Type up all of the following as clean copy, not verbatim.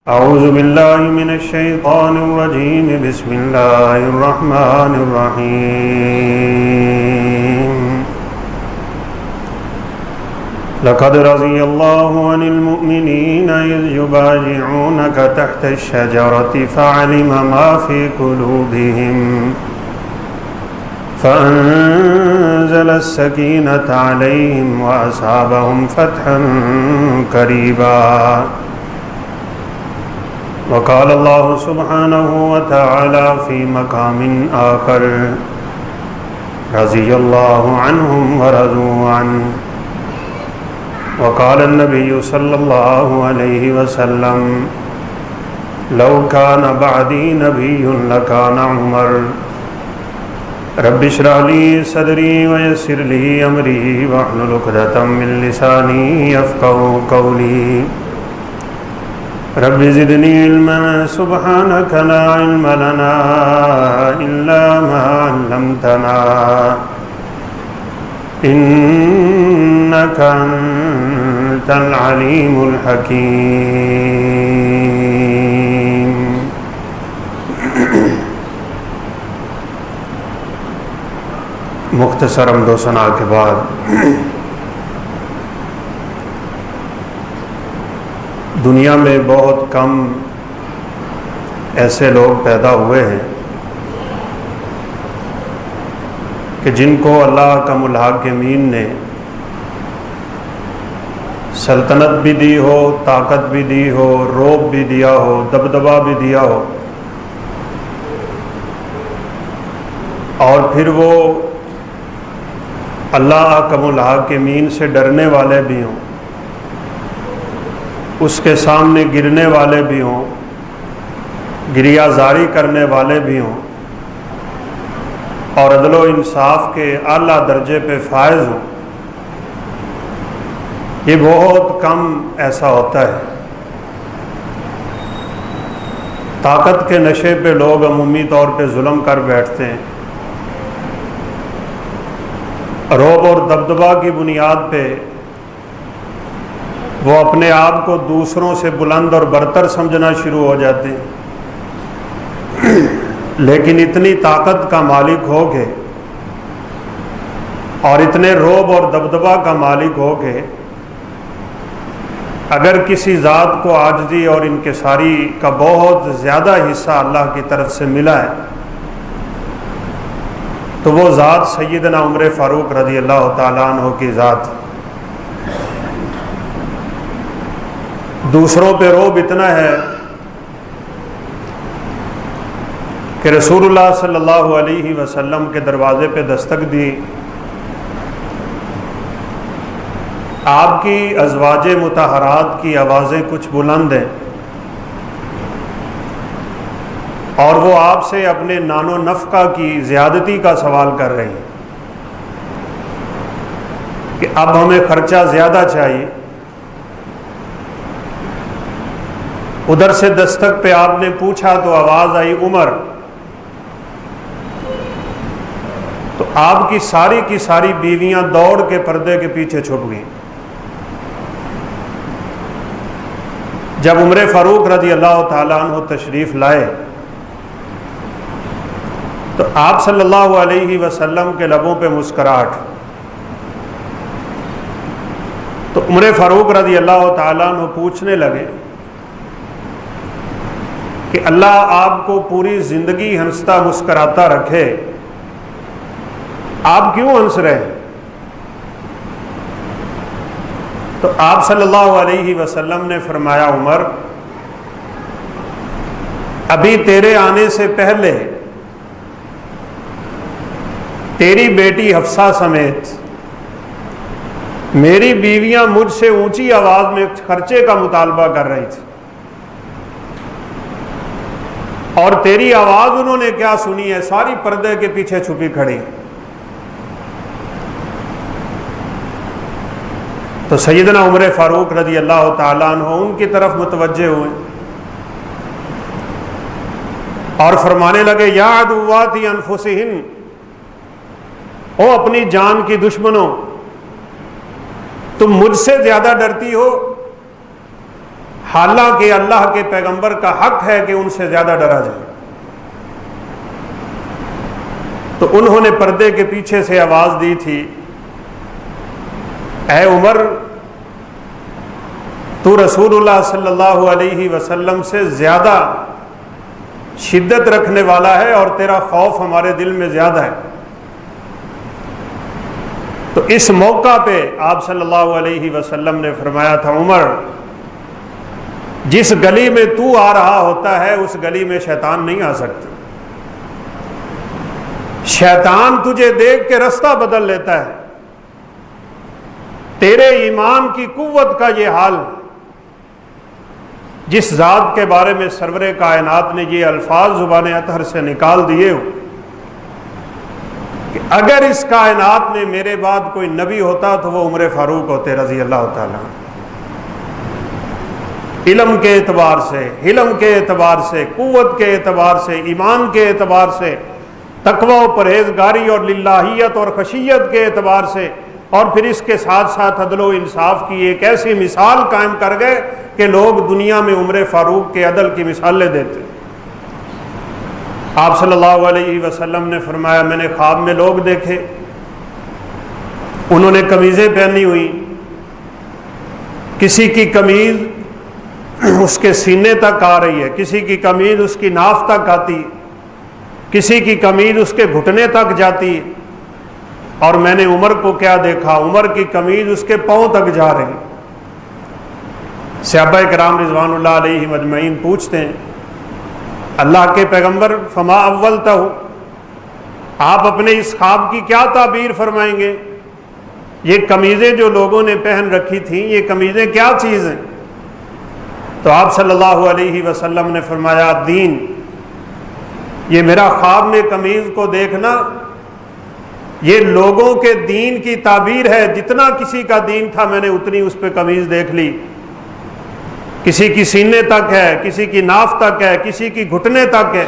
أعوذ بالله من الشيطان الرجيم بسم الله الرحمن الرحيم لقد رضي الله عن المؤمنين إذ يبايعونك تحت الشجرة فعلم ما في قلوبهم فأنزل السكينة عليهم وأصابهم فتحا قريبا وقال الله سبحانه وتعالى في مقام آخر رضي الله عنهم ورضوا عنه وقال النبي صلى الله عليه وسلم لو كان بعدي نبي لكان عمر رب اشرح لي صدري ويسر لي أمري واحلل عقدة من لساني يفقهوا قولي رب زدني علما سبحانك لا علم لنا إلا ما علمتنا إنك أنت العليم الحكيم. مختصر حمد و ثنا کے بعد دنیا میں بہت کم ایسے لوگ پیدا ہوئے ہیں کہ جن کو اللہ کا الحاکمین نے سلطنت بھی دی ہو، طاقت بھی دی ہو، رعب بھی دیا ہو، دبدبہ بھی دیا ہو، اور پھر وہ اللہ کا الحاکمین سے ڈرنے والے بھی ہوں، اس کے سامنے گرنے والے بھی ہوں، گریہ زاری کرنے والے بھی ہوں، اور عدل و انصاف کے اعلیٰ درجے پہ فائز ہوں. یہ بہت کم ایسا ہوتا ہے. طاقت کے نشے پہ لوگ عمومی طور پہ ظلم کر بیٹھتے ہیں. رعب اور دبدبہ کی بنیاد پہ وہ اپنے آپ کو دوسروں سے بلند اور برتر سمجھنا شروع ہو جاتے ہیں. لیکن اتنی طاقت کا مالک ہو گے اور اتنے رعب اور دبدبہ کا مالک ہو گے، اگر کسی ذات کو عاجزی اور انکساری کا بہت زیادہ حصہ اللہ کی طرف سے ملا ہے تو وہ ذات سیدنا عمر فاروق رضی اللہ تعالیٰ عنہ کی ذات. دوسروں پہ رعب اتنا ہے کہ رسول اللہ صلی اللہ علیہ وسلم کے دروازے پہ دستک دی. آپ کی ازواج مطہرات کی آوازیں کچھ بلند ہیں اور وہ آپ سے اپنے نان و نفقہ کی زیادتی کا سوال کر رہے ہیں کہ اب ہمیں خرچہ زیادہ چاہیے. ادھر سے دستک پہ آپ نے پوچھا تو آواز آئی عمر. تو آپ کی ساری بیویاں دوڑ کے پردے کے پیچھے چھپ گئیں. جب عمر فاروق رضی اللہ تعالیٰ عنہ تشریف لائے تو آپ صلی اللہ علیہ وسلم کے لبوں پہ مسکراہٹ. تو عمر فاروق رضی اللہ تعالیٰ عنہ پوچھنے لگے کہ اللہ آپ کو پوری زندگی ہنستا مسکراتا رکھے، آپ کیوں ہنس رہے ہیں؟ تو آپ صلی اللہ علیہ وسلم نے فرمایا عمر، ابھی تیرے آنے سے پہلے تیری بیٹی حفصہ سمیت میری بیویاں مجھ سے اونچی آواز میں خرچے کا مطالبہ کر رہی تھی، اور تیری آواز انہوں نے کیا سنی ہے، ساری پردے کے پیچھے چھپی کھڑی. تو سیدنا عمر فاروق رضی اللہ تعالیٰ عنہ ان کی طرف متوجہ ہوئے اور فرمانے لگے یا عدوات انفسہن، او اپنی جان کی دشمنوں، تم مجھ سے زیادہ ڈرتی ہو حالانکہ اللہ کے پیغمبر کا حق ہے کہ ان سے زیادہ ڈرا جائے۔ تو انہوں نے پردے کے پیچھے سے آواز دی تھی، اے عمر، تو رسول اللہ صلی اللہ علیہ وسلم سے زیادہ شدت رکھنے والا ہے اور تیرا خوف ہمارے دل میں زیادہ ہے۔ تو اس موقع پہ آپ صلی اللہ علیہ وسلم نے فرمایا تھا، عمر، جس گلی میں تو آ رہا ہوتا ہے اس گلی میں شیطان نہیں آ سکتا۔ شیطان تجھے دیکھ کے رستہ بدل لیتا ہے۔ تیرے ایمان کی قوت کا یہ حال، جس ذات کے بارے میں سرور کائنات نے یہ الفاظ زبان اطہر سے نکال دیے ہو کہ اگر اس کائنات میں میرے بعد کوئی نبی ہوتا تو وہ عمر فاروق ہوتے رضی اللہ تعالیٰ۔ علم کے اعتبار سے، حلم کے اعتبار سے، قوت کے اعتبار سے، ایمان کے اعتبار سے، تقوی و پرہیزگاری اور للہیت اور خشیت کے اعتبار سے، اور پھر اس کے ساتھ ساتھ عدل و انصاف کی ایک ایسی مثال قائم کر گئے کہ لوگ دنیا میں عمر فاروق کے عدل کی مثالیں دیتے۔ آپ صلی اللہ علیہ وسلم نے فرمایا، میں نے خواب میں لوگ دیکھے، انہوں نے قمیضیں پہنی ہوئی، کسی کی قمیض اس کے سینے تک آ رہی ہے، کسی کی قمیض اس کی ناف تک آتی، کسی کی قمیض اس کے گھٹنے تک جاتی، اور میں نے عمر کو کیا دیکھا، عمر کی قمیض اس کے پاؤں تک جا رہی۔ صحابہ کرام رضوان اللہ علیہ مجمعین پوچھتے ہیں، اللہ کے پیغمبر، فما اولتہ، آپ اپنے اس خواب کی کیا تعبیر فرمائیں گے؟ یہ قمیضیں جو لوگوں نے پہن رکھی تھیں، یہ قمیضیں کیا چیز ہیں؟ تو آپ صلی اللہ علیہ وسلم نے فرمایا، دین۔ یہ میرا خواب میں قمیض کو دیکھنا، یہ لوگوں کے دین کی تعبیر ہے۔ جتنا کسی کا دین تھا میں نے اتنی اس پہ قمیض دیکھ لی، کسی کی سینے تک ہے، کسی کی ناف تک ہے، کسی کی گھٹنے تک ہے،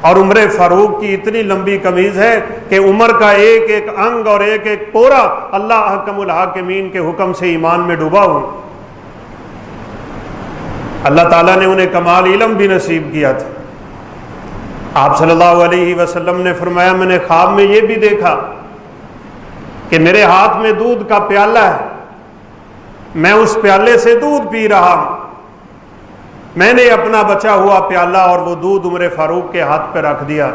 اور عمر فاروق کی اتنی لمبی قمیض ہے کہ عمر کا ایک ایک انگ اور ایک ایک پورا اللہ حکم الحاکمین کے حکم سے ایمان میں ڈوبا ہوا۔ اللہ تعالیٰ نے انہیں کمال علم بھی نصیب کیا تھا۔ آپ صلی اللہ علیہ وسلم نے فرمایا، میں نے خواب میں یہ بھی دیکھا کہ میرے ہاتھ میں دودھ کا پیالہ ہے، میں اس پیالے سے دودھ پی رہا ہوں۔ میں نے اپنا بچا ہوا پیالہ اور وہ دودھ عمر فاروق کے ہاتھ پہ رکھ دیا۔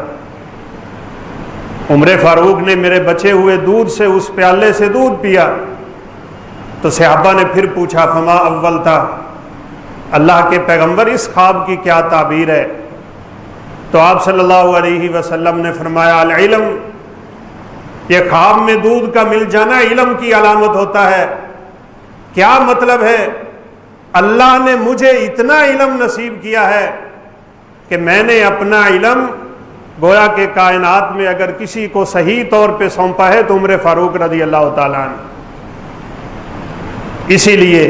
عمر فاروق نے میرے بچے ہوئے دودھ سے اس پیالے سے دودھ پیا۔ تو صحابہ نے پھر پوچھا، فما اولتا، اللہ کے پیغمبر اس خواب کی کیا تعبیر ہے؟ تو آپ صلی اللہ علیہ وسلم نے فرمایا، العلم، یہ خواب میں دودھ کا مل جانا علم کی علامت ہوتا ہے۔ کیا مطلب ہے؟ اللہ نے مجھے اتنا علم نصیب کیا ہے کہ میں نے اپنا علم گویا کہ کائنات میں اگر کسی کو صحیح طور پہ سونپا ہے تو عمر فاروق رضی اللہ تعالیٰ عنہ۔ اسی لیے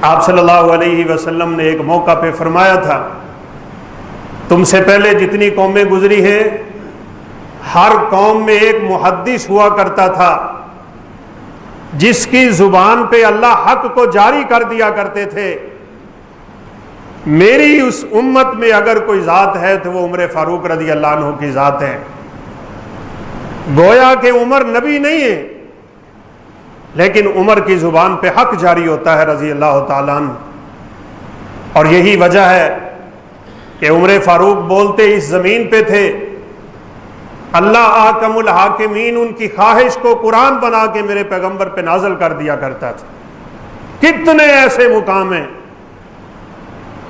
آپ صلی اللہ علیہ وسلم نے ایک موقع پہ فرمایا تھا، تم سے پہلے جتنی قومیں گزری ہیں، ہر قوم میں ایک محدث ہوا کرتا تھا جس کی زبان پہ اللہ حق کو جاری کر دیا کرتے تھے۔ میری اس امت میں اگر کوئی ذات ہے تو وہ عمر فاروق رضی اللہ عنہ کی ذات ہے۔ گویا کہ عمر نبی نہیں ہے، لیکن عمر کی زبان پہ حق جاری ہوتا ہے رضی اللہ تعالیٰ عنہ۔ اور یہی وجہ ہے کہ عمر فاروق بولتے اس زمین پہ تھے، اللہ حکم الحاکمین ان کی خواہش کو قرآن بنا کے میرے پیغمبر پہ نازل کر دیا کرتا تھا۔ کتنے ایسے مقام ہیں،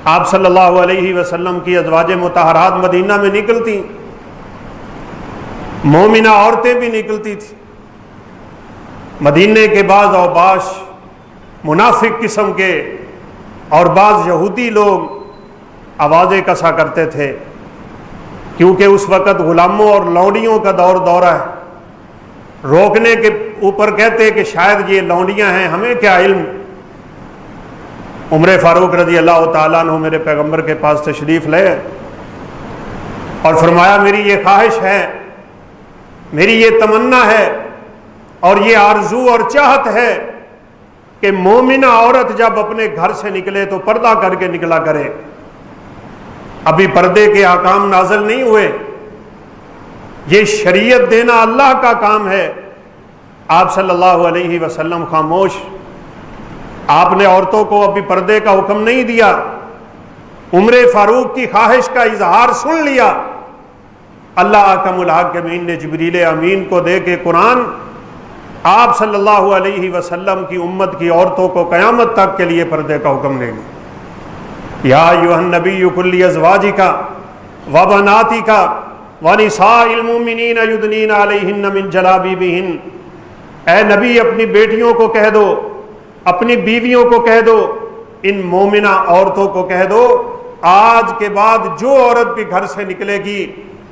آپ صلی اللہ علیہ وسلم کی ازواج مطہرات مدینہ میں نکلتی، مومنہ عورتیں بھی نکلتی تھیں۔ مدینے کے بعض اوباش منافق قسم کے اور بعض یہودی لوگ آوازیں کسا کرتے تھے، کیونکہ اس وقت غلاموں اور لونڈیوں کا دورہ ہے۔ روکنے کے اوپر کہتے کہ شاید یہ لونڈیاں ہیں، ہمیں کیا علم۔ عمر فاروق رضی اللہ تعالیٰ عنہ میرے پیغمبر کے پاس تشریف لے اور فرمایا، میری یہ خواہش ہے، میری یہ تمنا ہے اور یہ آرزو اور چاہت ہے کہ مومنہ عورت جب اپنے گھر سے نکلے تو پردہ کر کے نکلا کرے. ابھی پردے کے احکام نازل نہیں ہوئے، یہ شریعت دینا اللہ کا کام ہے. آپ صلی اللہ علیہ وسلم خاموش. آپ نے عورتوں کو ابھی پردے کا حکم نہیں دیا. عمر فاروق کی خواہش کا اظہار سن لیا. اللہ احکم الحاکمین نے جبریل امین کو دے کے قرآن آپ صلی اللہ علیہ وسلم کی امت کی عورتوں کو قیامت تک کے لیے پردے کا حکم دے دیا. یا ایھا النبی قل لازواجک وبناتک ونساء المؤمنین یدنین علیہن من جلابیبہن. اے نبی اپنی بیٹیوں کو کہہ دو، اپنی بیویوں کو کہہ دو، ان مومنہ عورتوں کو کہہ دو، آج کے بعد جو عورت بھی گھر سے نکلے گی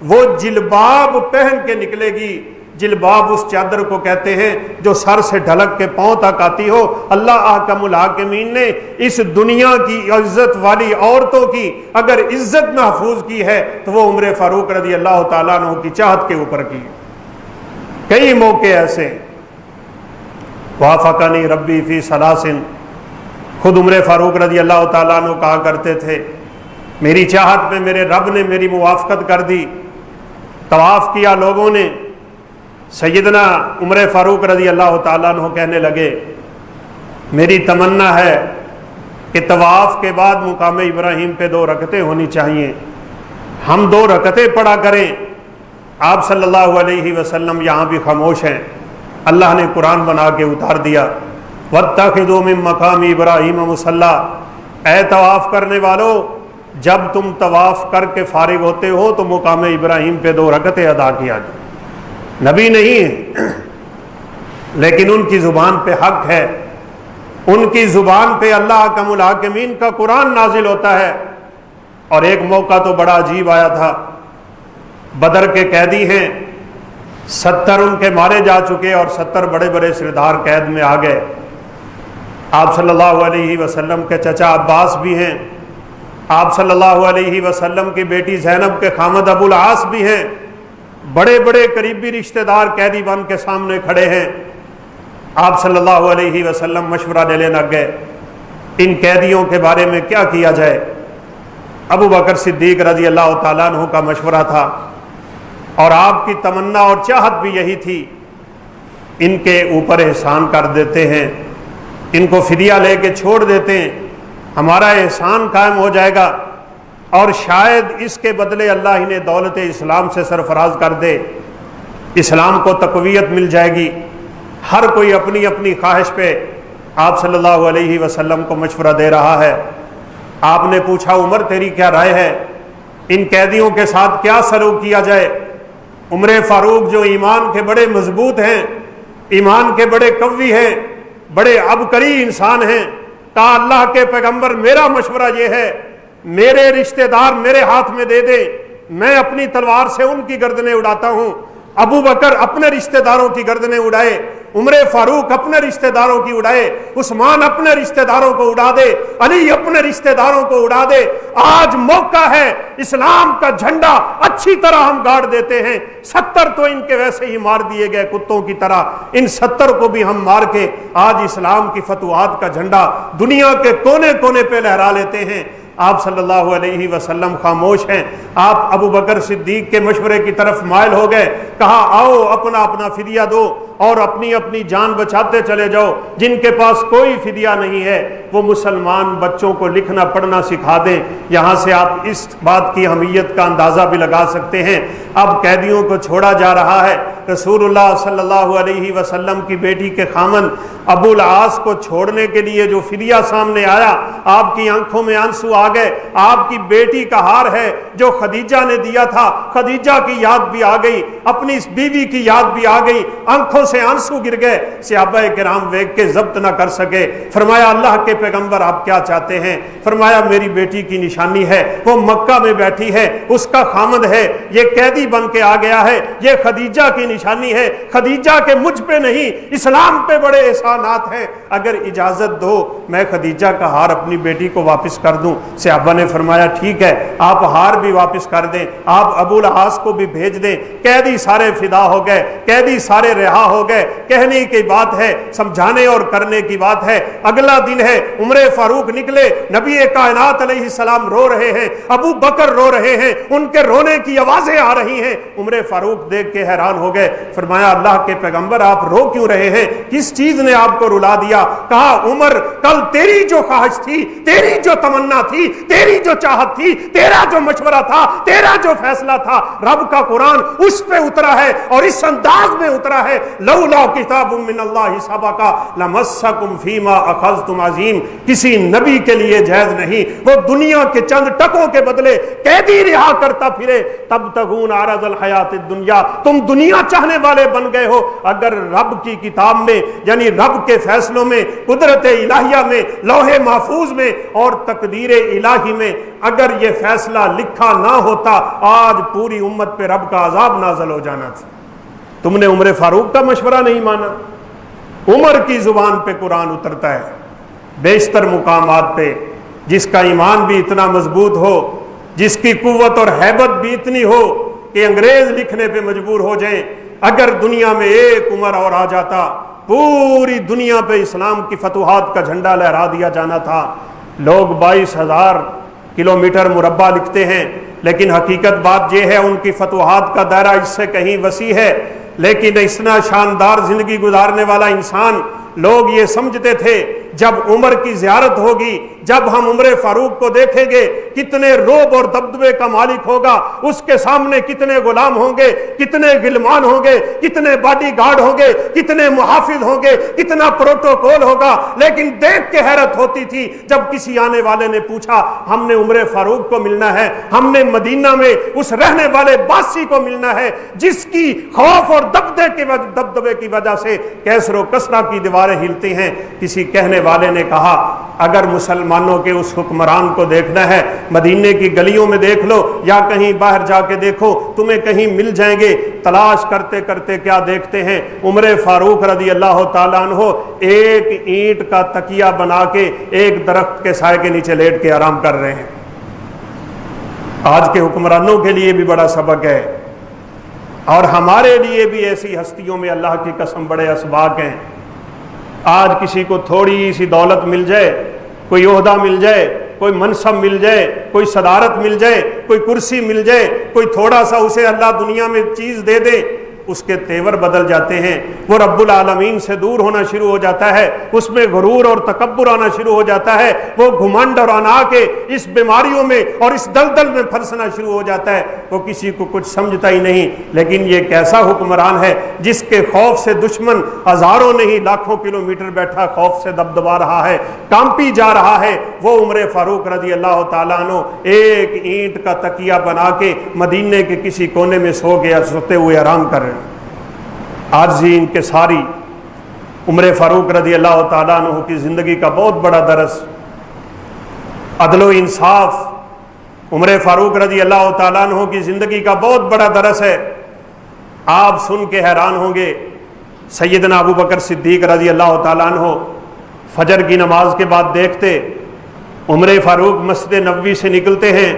وہ جلباب پہن کے نکلے گی. جلباب اس چادر کو کہتے ہیں جو سر سے ڈھلک کے پاؤں تک آتی ہو. اللہ احکم الحاکمین نے اس دنیا کی عزت والی عورتوں کی اگر عزت محفوظ کی ہے تو وہ عمر فاروق رضی اللہ تعالیٰ عنہ کی چاہت کے اوپر کی. کئی موقع ایسے وافقنی ربی فی ثلاث. خود عمر فاروق رضی اللہ تعالیٰ عنہ کہا کرتے تھے میری چاہت میں میرے رب نے میری موافقت کر دی. طواف کیا لوگوں نے. سیدنا عمر فاروق رضی اللہ تعالیٰ عنہ کہنے لگے میری تمنا ہے کہ طواف کے بعد مقام ابراہیم پہ 2 رکعتیں ہونی چاہیے، ہم 2 رکعتیں پڑھا کریں. آپ صلی اللہ علیہ وسلم یہاں بھی خاموش ہیں. اللہ نے قرآن بنا کے اتار دیا واتخذوا من مقام ابراہیم مصلی. اے طواف کرنے والو جب تم طواف کر کے فارغ ہوتے ہو تو مقام ابراہیم پہ 2 رکعتیں ادا کیا جائے. نبی نہیں ہے لیکن ان کی زبان پہ حق ہے. ان کی زبان پہ اللہ احکم الحاکمین کا قرآن نازل ہوتا ہے. اور ایک موقع تو بڑا عجیب آیا تھا. بدر کے قیدی ہیں، 70 ان کے مارے جا چکے اور 70 بڑے بڑے سردار قید میں آ گئے. آپ صلی اللہ علیہ وسلم کے چچا عباس بھی ہیں، آپ صلی اللہ علیہ وسلم کی بیٹی زینب کے خامد ابو العاص بھی ہیں. بڑے بڑے قریبی رشتہ دار قیدی بن کے سامنے کھڑے ہیں. آپ صلی اللہ علیہ وسلم مشورہ لے لینا گئے ان قیدیوں کے بارے میں کیا کیا جائے. ابو بکر صدیق رضی اللہ تعالیٰ عنہ کا مشورہ تھا اور آپ کی تمنا اور چاہت بھی یہی تھی ان کے اوپر احسان کر دیتے ہیں، ان کو فدیہ لے کے چھوڑ دیتے ہیں، ہمارا احسان قائم ہو جائے گا اور شاید اس کے بدلے اللہ انہیں دولت اسلام سے سرفراز کر دے، اسلام کو تقویت مل جائے گی. ہر کوئی اپنی اپنی خواہش پہ آپ صلی اللہ علیہ وسلم کو مشورہ دے رہا ہے. آپ نے پوچھا عمر تیری کیا رائے ہے، ان قیدیوں کے ساتھ کیا سلوک کیا جائے؟ عمر فاروق جو ایمان کے بڑے مضبوط ہیں، ایمان کے بڑے قوی ہیں، بڑے عبقری انسان ہیں، کہا اللہ کے پیغمبر میرا مشورہ یہ ہے میرے رشتہ دار میرے ہاتھ میں دے دیں، میں اپنی تلوار سے ان کی گردنیں اڑاتا ہوں. ابو بکر اپنے رشتہ داروں کی گردنیں اڑائے، عمر فاروق اپنے رشتہ داروں کی اڑائے، عثمان اپنے رشتہ داروں کو اڑا دے، علی اپنے رشتہ داروں کو اڑا دے. آج موقع ہے اسلام کا جھنڈا اچھی طرح ہم گاڑ دیتے ہیں. 70 تو ان کے ویسے ہی مار دیے گئے کتوں کی طرح، ان 70 کو بھی ہم مار کے آج اسلام کی فتوحات کا جھنڈا دنیا کے کونے کونے پہ لہرا لیتے ہیں. آپ صلی اللہ علیہ وسلم خاموش ہیں. آپ ابو بکر صدیق کے مشورے کی طرف مائل ہو گئے. کہا آؤ اپنا اپنا فدیہ دو اور اپنی اپنی جان بچاتے چلے جاؤ. جن کے پاس کوئی فدیہ نہیں ہے وہ مسلمان بچوں کو لکھنا پڑھنا سکھا دیں. یہاں سے آپ اس بات کی اہمیت کا اندازہ بھی لگا سکتے ہیں. اب قیدیوں کو چھوڑا جا رہا ہے. رسول اللہ صلی اللہ علیہ وسلم کی بیٹی کے خامن ابو العاص کو چھوڑنے کے لیے جو فدیہ سامنے آیا آپ کی آنکھوں میں آنسو آ گئے. آپ کی بیٹی کا ہار ہے جو خدیجہ نے دیا تھا، خدیجہ کی یاد بھی آ گئی، اپنی اس بیوی کی یاد بھی آ گئی، آنکھوں سے آنسو گر گئے. صحابہ کرام دیکھ کے ضبط نہ کر سکے. فرمایا اللہ کے پیغمبر آپ کیا چاہتے ہیں؟ فرمایا میری بیٹی کی نشانی ہے، وہ مکہ میں بیٹھی ہے، اس کا خامد ہے، یہ قیدی قیدی بن کے آ گیا ہے، یہ خدیجہ کی نشانی ہے، خدیجہ کے مجھ پہ نہیں اسلام پہ بڑے احسانات ہیں، اگر اجازت دو میں خدیجہ کا ہار اپنی بیٹی کو واپس کر دوں۔ صحابہ نے فرمایا ٹھیک ہے، آپ ہار بھی واپس کر دیں، آپ ابو العاص کو بھی بھیج دیں۔ قیدی سارے فدا ہو گئے، قیدی سارے رہا ہو گئے۔ کہنے کی بات ہے، سمجھانے اور کرنے کی بات ہے۔ اگلا دن ہے، عمر فاروق نکلے، نبی کائنات علیہ السلام رو رہے ہیں، ابو بکر رو رہے ہیں، ان کے رونے کی آوازیں آ رہی ہیں۔ عمر فاروق دیکھ کے حیران ہو گئے، فرمایا اللہ کے پیغمبر آپ رو کیوں رہے ہیں؟ کس چیز نے آپ کو رلا دیا؟ کہا عمر کل تیری جو خواہش تھی، تیری جو تمنا تھی، تیری جو چاہت تھی، تیرا جو مشورہ تھا، تیرا جو فیصلہ تھا، رب کا قرآن اس پہ اترا ہے اور اس انداز میں اترا ہے، لولا کتاب من اللہ سبق لمسکم فیما اخذتم عظیم۔ کسی نبی کے لیے جائز نہیں وہ دنیا کے چند ٹکوں کے بدلے قیدی رہا کرتا پھرے۔ تب تغون عرض الحیات الدنیا، تم دنیا چاہنے والے بن گئے ہو۔ اگر رب کی کتاب میں یعنی رب کے فیصلوں میں، قدرت الہیہ میں، لوح محفوظ میں اور تقدیر الہی میں اگر یہ فیصلہ لکھا نہ ہوتا، آج پوری امت پہ رب کا عذاب نازل ہو جانا تھا۔ تم نے عمر فاروق کا مشورہ نہیں مانا۔ عمر کی زبان پہ قرآن اترتا ہے بیشتر مقامات پہ، جس کا ایمان بھی اتنا مضبوط ہو، جس کی قوت اور ہیبت بھی اتنی ہو کہ انگریز لکھنے پہ مجبور ہو جائیں۔ اگر دنیا میں ایک عمر اور آ جاتا، پوری دنیا پہ اسلام کی فتوحات کا جھنڈا لہرا دیا جانا تھا۔ لوگ 22,000 کلومیٹر مربع لکھتے ہیں، لیکن حقیقت بات یہ ہے ان کی فتوحات کا دائرہ اس سے کہیں وسیع ہے۔ لیکن اتنا شاندار زندگی گزارنے والا انسان، لوگ یہ سمجھتے تھے جب عمر کی زیارت ہوگی، جب ہم عمر فاروق کو دیکھیں گے کتنے روب اور دبدبے کا مالک ہوگا، اس کے سامنے کتنے غلام ہوں گے، کتنے غلمان ہوں گے، کتنے باڈی گارڈ ہوں گے، کتنے محافظ ہوں گے، کتنا پروٹوکول ہوگا۔ لیکن دیکھ کے حیرت ہوتی تھی جب کسی آنے والے نے پوچھا ہم نے عمر فاروق کو ملنا ہے، ہم نے مدینہ میں اس رہنے والے باسی کو ملنا ہے جس کی خوف اور دبدبے کی وجہ سے کیسر و کسرا کی دیواریں ہلتی ہیں۔ کسی کہنے والے نے کہا اگر مسلمانوں کے اس حکمران کو دیکھنا ہے، مدینے کی گلیوں میں دیکھ لو یا کہیں باہر جا کے دیکھو، تمہیں کہیں مل جائیں گے۔ تلاش کرتے کرتے کیا دیکھتے ہیں؟ عمر فاروق رضی اللہ تعالیٰ عنہ ایک اینٹ کا تکیہ بنا کے ایک درخت کے سائے کے نیچے لیٹ کے آرام کر رہے ہیں۔ آج کے حکمرانوں کے لیے بھی بڑا سبق ہے، اور ہمارے لیے بھی ایسی ہستیوں میں اللہ کی قسم بڑے اسباق ہیں۔ آج کسی کو تھوڑی سی دولت مل جائے، کوئی عہدہ مل جائے، کوئی منصب مل جائے، کوئی صدارت مل جائے، کوئی کرسی مل جائے، کوئی تھوڑا سا اسے اللہ دنیا میں چیز دے دے، اس کے تیور بدل جاتے ہیں، وہ رب العالمین سے دور ہونا شروع ہو جاتا ہے، اس میں غرور اور تکبر آنا شروع ہو جاتا ہے، وہ گھمنڈ اور انا کے اس بیماریوں میں اور اس دلدل میں پھنسنا شروع ہو جاتا ہے، وہ کسی کو کچھ سمجھتا ہی نہیں۔ لیکن یہ کیسا حکمران ہے جس کے خوف سے دشمن ہزاروں نہیں لاکھوں کلومیٹر بیٹھا خوف سے دبدبا رہا ہے، کانپی جا رہا ہے۔ وہ عمر فاروق رضی اللہ تعالیٰ عنہ ایک اینٹ کا تکیہ بنا کے مدینے کے کسی کونے میں سو گیا، سوتے ہوئے آرام کر رہے ہیں۔ عاجزی ان کے ساری عمر فاروق رضی اللہ تعالیٰ عنہ کی زندگی کا بہت بڑا درس، عدل و انصاف عمر فاروق رضی اللہ تعالیٰ عنہ کی زندگی کا بہت بڑا درس ہے۔ آپ سن کے حیران ہوں گے، سیدنا ابو بکر صدیق رضی اللہ تعالیٰ عنہ فجر کی نماز کے بعد دیکھتے عمر فاروق مسجد نبوی سے نکلتے ہیں،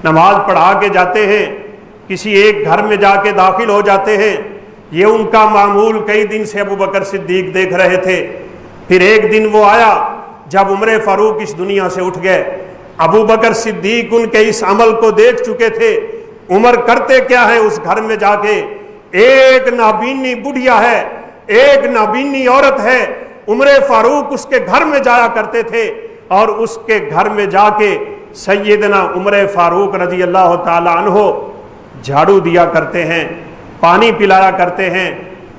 نماز پڑھا کے جاتے ہیں، کسی ایک گھر میں جا کے داخل ہو جاتے ہیں۔ یہ ان کا معمول کئی دن سے ابو بکر صدیق دیکھ رہے تھے۔ پھر ایک دن وہ آیا جب عمر فاروق اس دنیا سے اٹھ گئے۔ ابو بکر صدیق ان کے اس عمل کو دیکھ چکے تھے۔ عمر کرتے کیا ہے اس گھر میں جا کے؟ ایک نابینی بڑھیا ہے، ایک نابینی عورت ہے، عمر فاروق اس کے گھر میں جایا کرتے تھے اور اس کے گھر میں جا کے سیدنا عمر فاروق رضی اللہ تعالی عنہ جھاڑو دیا کرتے ہیں، پانی پلایا کرتے ہیں،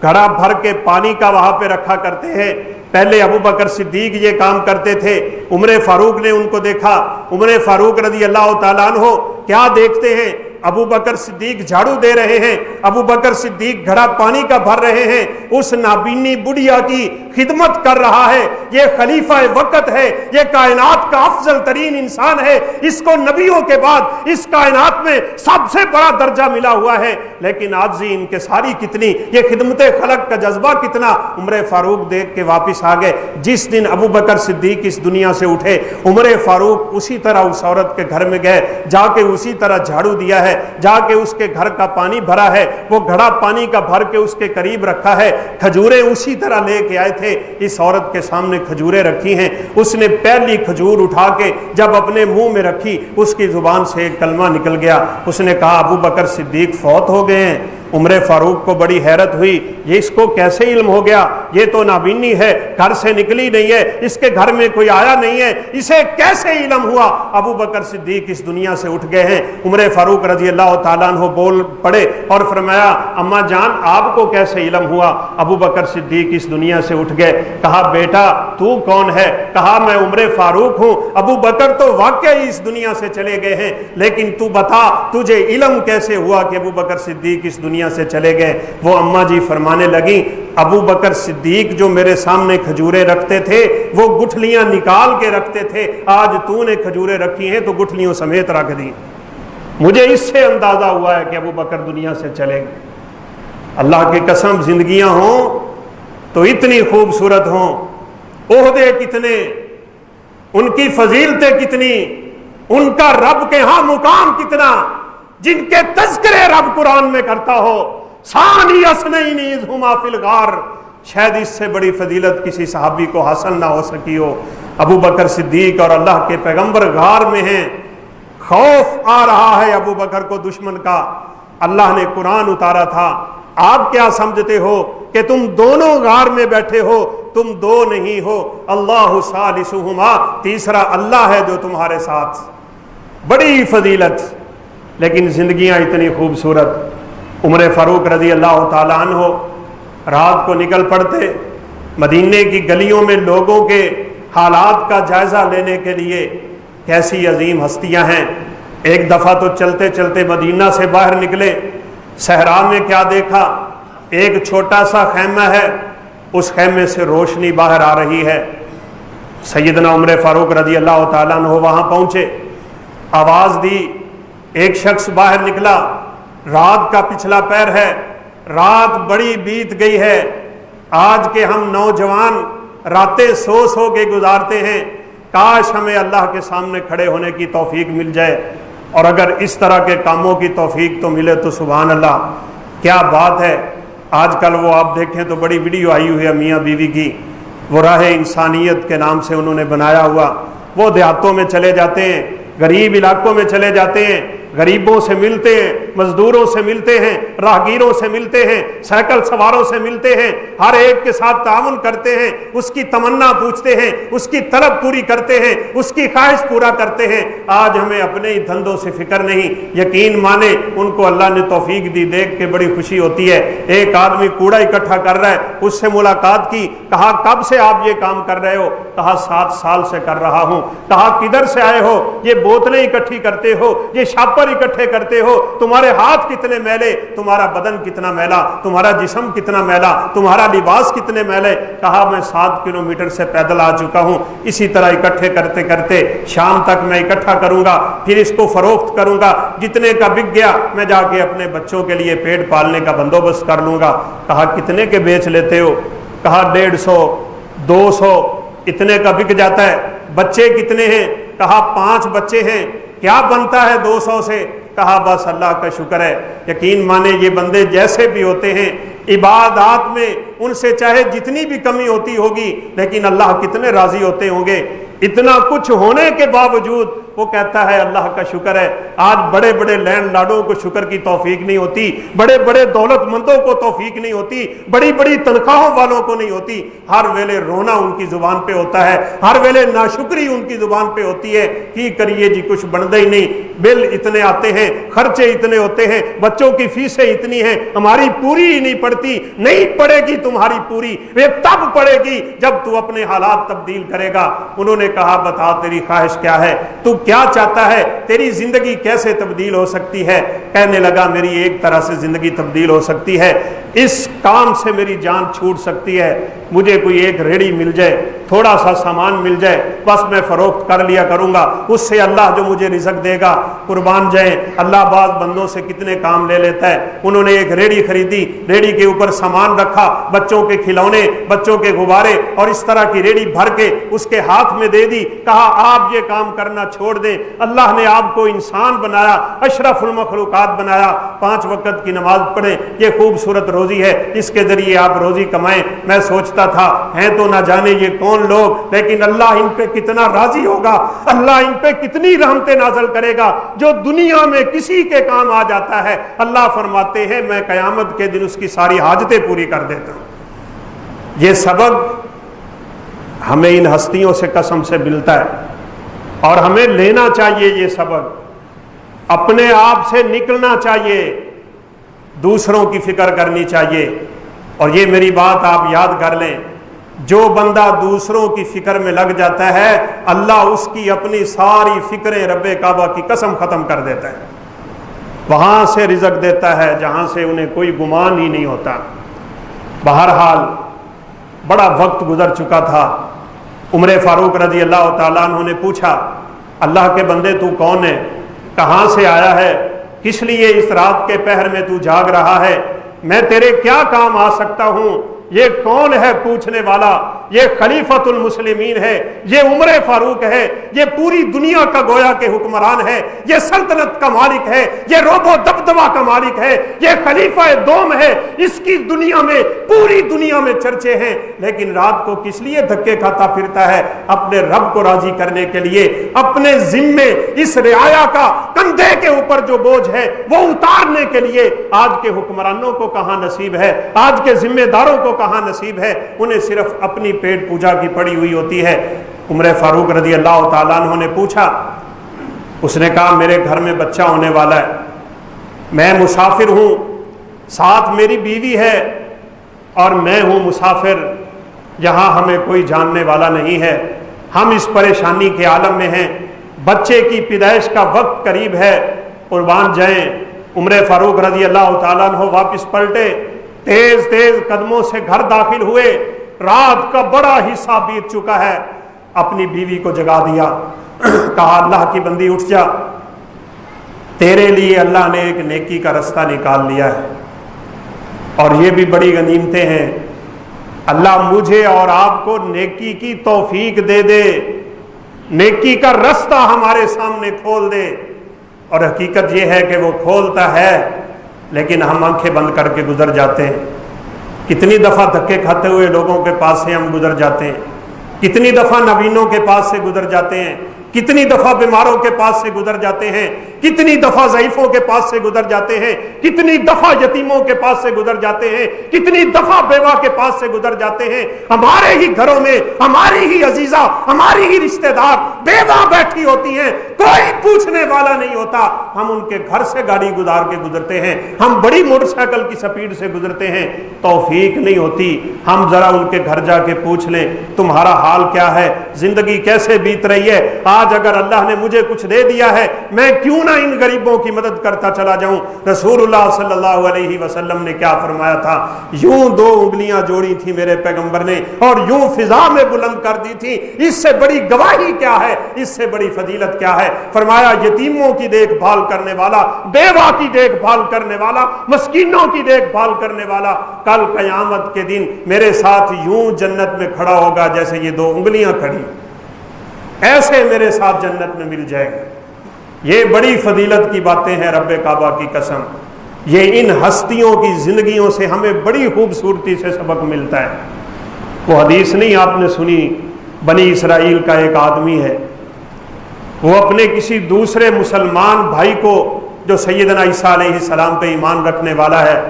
گھڑا بھر کے پانی کا وہاں پہ رکھا کرتے ہیں۔ پہلے ابو بکر صدیق یہ کام کرتے تھے، عمر فاروق نے ان کو دیکھا۔ عمر فاروق رضی اللہ تعالیٰ عنہ کیا دیکھتے ہیں؟ ابو بکر صدیق جھاڑو دے رہے ہیں، ابو بکر صدیق گھڑا پانی کا بھر رہے ہیں، اس نابینی بڑھیا کی خدمت کر رہا ہے۔ یہ خلیفہ وقت ہے، یہ کائنات کا افضل ترین انسان ہے، اس کو نبیوں کے بعد اس کائنات میں سب سے بڑا درجہ ملا ہوا ہے، لیکن عاجزی انکساری کتنی، یہ خدمت خلق کا جذبہ کتنا۔ عمر فاروق دیکھ کے واپس آ گئے۔ جس دن ابو بکر صدیق اس دنیا سے اٹھے، عمر فاروق اسی طرح اس عورت کے گھر میں گئے، جا کے اسی طرح جھاڑو دیا ہے، جا کے اس کے گھر کا پانی بھرا ہے، وہ گھڑا پانی کا بھر کے اس کے قریب رکھا ہے، کھجوریں اسی طرح لے کے آئے تھے، اس عورت کے سامنے کھجوریں رکھی ہیں، اس نے پہلی کھجور اٹھا کے جب اپنے منہ میں رکھی، اس کی زبان سے ایک کلمہ نکل گیا، اس نے کہا ابو بکر صدیق فوت ہو گئے ہیں۔ عمر فاروق کو بڑی حیرت ہوئی، یہ اس کو کیسے علم ہو گیا، یہ تو نابینی ہے، گھر سے نکلی نہیں ہے، اس کے گھر میں کوئی آیا نہیں ہے، اسے کیسے علم ہوا؟ ابو بکر صدیق اس دنیا سے اٹھ گئے ہیں۔ عمر فاروق رضی اللہ تعالیٰ عنہ بول پڑے اور فرمایا اماں جان آپ کو کیسے علم ہوا؟ ابو بکر صدیق اس دنیا سے اٹھ گئے، کہا بیٹا تو کون ہے؟ کہا میں عمر فاروق ہوں۔ ابو بکر تو واقعی اس دنیا سے چلے گئے ہیں، لیکن تو بتا تجھے علم کیسے ہوا کہ ابو بکر صدیق اس دنیا سے چلے گئے؟ وہ اماں جی فرمانے لگیں ابو بکر صدیق جو میرے سامنے کھجوریں رکھتے تھے وہ گٹھلیاں نکال کے رکھتے تھے، آج تو نے کھجوریں رکھی ہیں تو گٹھلیوں سمیت رکھ دی۔ مجھے اس سے اندازہ ہوا ہے کہ ابو بکر دنیا سے چلے گئے۔ اللہ کی قسم زندگیاں ہوں تو اتنی خوبصورت ہوں، عہدے کتنے، ان کی فضیلتیں کتنی، ان کا رب کے ہاں مقام کتنا، جن کے تذکرے رب قرآن میں کرتا ہو، ثانی اثنین اذ ہما فی الغار، شاید اس سے بڑی فضیلت کسی صحابی کو حاصل نہ ہو سکی ہو۔ ابو بکر صدیق اور اللہ کے پیغمبر غار میں ہیں، خوف آ رہا ہے ابو بکر کو دشمن کا، اللہ نے قرآن اتارا تھا۔ آپ کیا سمجھتے ہو کہ تم دونوں غار میں بیٹھے ہو؟ تم دو نہیں ہو، اللہ ثالثہما، تیسرا اللہ ہے جو تمہارے ساتھ۔ بڑی فضیلت، لیکن زندگیاں اتنی خوبصورت۔ عمر فاروق رضی اللہ تعالیٰ عنہ رات کو نکل پڑتے مدینے کی گلیوں میں لوگوں کے حالات کا جائزہ لینے کے لیے۔ کیسی عظیم ہستیاں ہیں۔ ایک دفعہ تو چلتے چلتے مدینہ سے باہر نکلے، صحرا میں کیا دیکھا؟ ایک چھوٹا سا خیمہ ہے، اس خیمے سے روشنی باہر آ رہی ہے۔ سیدنا عمر فاروق رضی اللہ تعالیٰ عنہ وہاں پہنچے، آواز دی، ایک شخص باہر نکلا، رات کا پچھلا پہر ہے، رات بڑی بیت گئی ہے، آج کے ہم نوجوان راتیں سو سو کے گزارتے ہیں، کاش ہمیں اللہ کے سامنے کھڑے ہونے کی توفیق مل جائے، اور اگر اس طرح کے کاموں کی توفیق تو ملے تو سبحان اللہ، کیا بات ہے۔ آج کل وہ آپ دیکھیں تو بڑی ویڈیو آئی ہوئی ہے میاں بیوی کی، وہ راہ انسانیت کے نام سے انہوں نے بنایا ہوا، وہ دیہاتوں میں چلے جاتے ہیں، غریب علاقوں میں چلے جاتے ہیں، غریبوں سے ملتے ہیں، مزدوروں سے ملتے ہیں، راہگیروں سے ملتے ہیں، سائیکل سواروں سے ملتے ہیں، ہر ایک کے ساتھ تعاون کرتے ہیں، اس کی تمنا پوچھتے ہیں، اس کی طلب پوری کرتے ہیں، اس کی خواہش پورا کرتے ہیں۔ آج ہمیں اپنے ہی دھندوں سے فکر نہیں، یقین مانے ان کو اللہ نے توفیق دی، دیکھ کے بڑی خوشی ہوتی ہے۔ ایک آدمی کوڑا اکٹھا کر رہا ہے، اس سے ملاقات کی، کہا کب سے آپ یہ کام کر رہے ہو؟ کہا 7 سال سے کر رہا ہوں۔ کہا کدھر سے آئے ہو؟ یہ بوتلیں اکٹھی کرتے ہو، یہ شاپر اکٹھے کرتے ہو، تمہارے ہاتھ کتنے میلے، تمہارا بدن کتنا میلا، تمہارا جسم کتنا میلا، تمہارا لباس کتنے میلے۔ کہا میں 7 کلومیٹر سے پیدل آ چکا ہوں، اسی طرح اکٹھے کرتے کرتے شام تک میں اکٹھا کروں گا، پھر اس کو فروخت کروں گا، جتنے کا بک گیا میں جا کے اپنے بچوں کے لیے پیٹ پالنے کا بندوبست کر لوں گا۔ کہا کتنے کے بیچ لیتے ہو؟ کہا 150 200 اتنے کا بک جاتا ہے۔ بچے کتنے ہیں؟ کہا 5 بچے ہیں۔ کیا بنتا ہے 200 سے؟ کہا بس اللہ کا شکر ہے۔ یقین مانے یہ بندے جیسے بھی ہوتے ہیں، عبادات میں ان سے چاہے جتنی بھی کمی ہوتی ہوگی، لیکن اللہ کتنے راضی ہوتے ہوں گے۔ اتنا کچھ ہونے کے باوجود وہ کہتا ہے اللہ کا شکر ہے۔ آج بڑے بڑے لینڈ لاڈوں کو شکر کی توفیق نہیں ہوتی، بڑے بڑے دولت مندوں کو توفیق نہیں ہوتی، بڑی بڑی تنخواہوں والوں کو نہیں ہوتی۔ ہر ویلے رونا ان کی زبان پہ ہوتا ہے، ہر ویلے ناشکری ان کی زبان پہ ہوتی ہے۔ کی کریے جی، کچھ بنتا ہی نہیں، بل اتنے آتے ہیں، خرچے اتنے ہوتے ہیں، بچوں کی فیسیں اتنی ہیں، ہماری پوری ہی نہیں پڑتی۔ نہیں پڑے گی تمہاری پوری، وہ تب پڑے گی جب تو اپنے حالات تبدیل کرے گا۔ انہوں نے کہا بتا تیری خواہش کیا ہے؟ تو کیا چاہتا ہے، تیری زندگی کیسے تبدیل ہو سکتی ہے؟ کہنے لگا میری ایک طرح سے زندگی تبدیل ہو سکتی ہے، اس کام سے میری جان چھوٹ سکتی ہے، مجھے کوئی ایک ریڑھی مل جائے، تھوڑا سا سامان مل جائے، بس میں فروخت کر لیا کروں گا، اس سے اللہ جو مجھے رزق دے گا۔ قربان جائیں، اللہ بعض بندوں سے کتنے کام لے لیتا ہے۔ انہوں نے ایک ریڑھی خریدی، ریڑھی کے اوپر سامان رکھا، بچوں کے کھلونے، بچوں کے غبارے اور اس طرح کی ریڑھی بھر کے اس کے ہاتھ میں دے دی، کہا آپ یہ کام کرنا چھوڑ دیں، اللہ نے آپ کو انسان بنایا، اشرف المخلوقات بنایا، 5 وقت کی نماز پڑھیں، یہ خوبصورت روزی ہے، اس کے ذریعے آپ روزی کمائیں۔ میں سوچتا تھا ہیں تو نہ جانے یہ کون لوگ، لیکن اللہ ان پہ کتنا راضی ہوگا، اللہ ان پہ کتنی رحمتیں نازل کرے گا جو دنیا میں کسی کے کام آ جاتا ہے۔ اللہ فرماتے ہیں میں قیامت کے دن اس کی ساری حاجتیں پوری کر دیتا ہوں۔ یہ سبق ہمیں ان ہستیوں سے قسم سے ملتا ہے اور ہمیں لینا چاہیے، یہ سبق اپنے آپ سے نکلنا چاہیے، دوسروں کی فکر کرنی چاہیے۔ اور یہ میری بات آپ یاد کر لیں، جو بندہ دوسروں کی فکر میں لگ جاتا ہے اللہ اس کی اپنی ساری فکریں رب کعبہ کی قسم ختم کر دیتا ہے، وہاں سے رزق دیتا ہے جہاں سے انہیں کوئی گمان ہی نہیں ہوتا۔ بہرحال بڑا وقت گزر چکا تھا، عمر فاروق رضی اللہ تعالیٰ عنہ نے پوچھا اللہ کے بندے تو کون ہے، کہاں سے آیا ہے، کس لیے اس رات کے پہر میں تو جاگ رہا ہے، میں تیرے کیا کام آ سکتا ہوں؟ یہ کون ہے پوچھنے والا؟ یہ خلیفۃ المسلمین ہے، یہ عمر فاروق ہے، یہ پوری دنیا کا گویا کے حکمران ہے، یہ سلطنت کا مالک ہے، یہ روب و دبدبہ کا مالک ہے، یہ خلیفہ دوم ہے، اس کی دنیا میں پوری دنیا میں چرچے ہیں، لیکن رات کو کس لیے دھکے کھاتا پھرتا ہے؟ اپنے رب کو راضی کرنے کے لیے، اپنے ذمے اس رعایا کا کندھے کے اوپر جو بوجھ ہے وہ اتارنے کے لیے۔ آج کے حکمرانوں کو کہاں نصیب ہے، آج کے ذمہ داروں کو کہاں نصیب ہے، انہیں صرف اپنی پیٹ پوجا کی پڑی ہوئی ہوتی ہے۔ عمر فاروق رضی اللہ تعالیٰ عنہ نے پوچھا، اس نے کہا میرے گھر میں بچہ ہونے والا ہے، میں مسافر ہوں، ساتھ میری بیوی ہے اور میں ہوں مسافر، یہاں ہمیں کوئی جاننے والا نہیں ہے، ہم اس پریشانی کے عالم میں ہیں، بچے کی پیدائش کا وقت قریب ہے۔ قربان جائیں، عمر فاروق رضی اللہ تعالیٰ عنہ واپس پلٹے، تیز تیز قدموں سے گھر داخل ہوئے، رات کا بڑا حصہ بیت چکا ہے، اپنی بیوی کو جگا دیا، کہا اللہ کی بندی اٹھ جا، تیرے لیے اللہ نے ایک نیکی کا رستہ نکال لیا ہے، اور یہ بھی بڑی غنیمتیں ہیں، اللہ مجھے اور آپ کو نیکی کی توفیق دے دے، نیکی کا رستہ ہمارے سامنے کھول دے۔ اور حقیقت یہ ہے کہ وہ کھولتا ہے لیکن ہم آنکھیں بند کر کے گزر جاتے ہیں۔ کتنی دفعہ دھکے کھاتے ہوئے لوگوں کے پاس سے ہم گزر جاتے ہیں، کتنی دفعہ نبینوں کے پاس سے گزر جاتے ہیں، کتنی دفعہ بیماروں کے پاس سے گزر جاتے ہیں، کتنی دفعہ ضعیفوں کے پاس سے گزر جاتے ہیں، کتنی دفعہ یتیموں کے پاس سے گزر جاتے ہیں، کتنی دفعہ بیوہ کے پاس سے گزر جاتے ہیں۔ ہمارے ہی گھروں میں ہماری ہی عزیزہ، ہماری ہی رشتہ دار بیوہ بیٹھی ہوتی ہیں، کوئی پوچھنے والا نہیں ہوتا، ہم ان کے گھر سے گاڑی گزار کے گزرتے ہیں، ہم بڑی موٹر سائیکل کی سپیڈ سے گزرتے ہیں، توفیق نہیں ہوتی۔ ہم ذرا ان کے گھر جا کے پوچھ لیں تمہارا حال کیا ہے، زندگی کیسے بیت رہی ہے؟ آج اگر اللہ نے مجھے کچھ دے دیا ہے میں کیوں نہ ان غریبوں کی مدد کرتا چلا جاؤں۔ رسول اللہ صلی اللہ علیہ وسلم نے کیا فرمایا تھا؟ یوں 2 انگلیاں جوڑی تھی میرے پیغمبر نے اور یوں فضا میں بلند کر دی تھی، اس سے بڑی گواہی کیا ہے، اس سے بڑی فضیلت کیا ہے؟ فرمایا یتیموں کی دیکھ بھال کرنے والا، بیوہ کی دیکھ بھال کرنے والا، مسکینوں کی دیکھ بھال کرنے والا کل قیامت کے دن میرے ساتھ یوں جنت میں کھڑا ہوگا جیسے یہ 2 انگلیاں کھڑی، ایسے میرے ساتھ جنت میں مل جائے گا۔ یہ بڑی فضیلت کی باتیں ہیں رب کعبہ کی قسم، یہ ان ہستیوں کی زندگیوں سے ہمیں بڑی خوبصورتی سے سبق ملتا ہے۔ وہ حدیث نہیں آپ نے سنی، بنی اسرائیل کا ایک آدمی ہے، وہ اپنے کسی دوسرے مسلمان بھائی کو جو سیدنا عیسیٰ علیہ السلام پہ ایمان رکھنے والا ہے،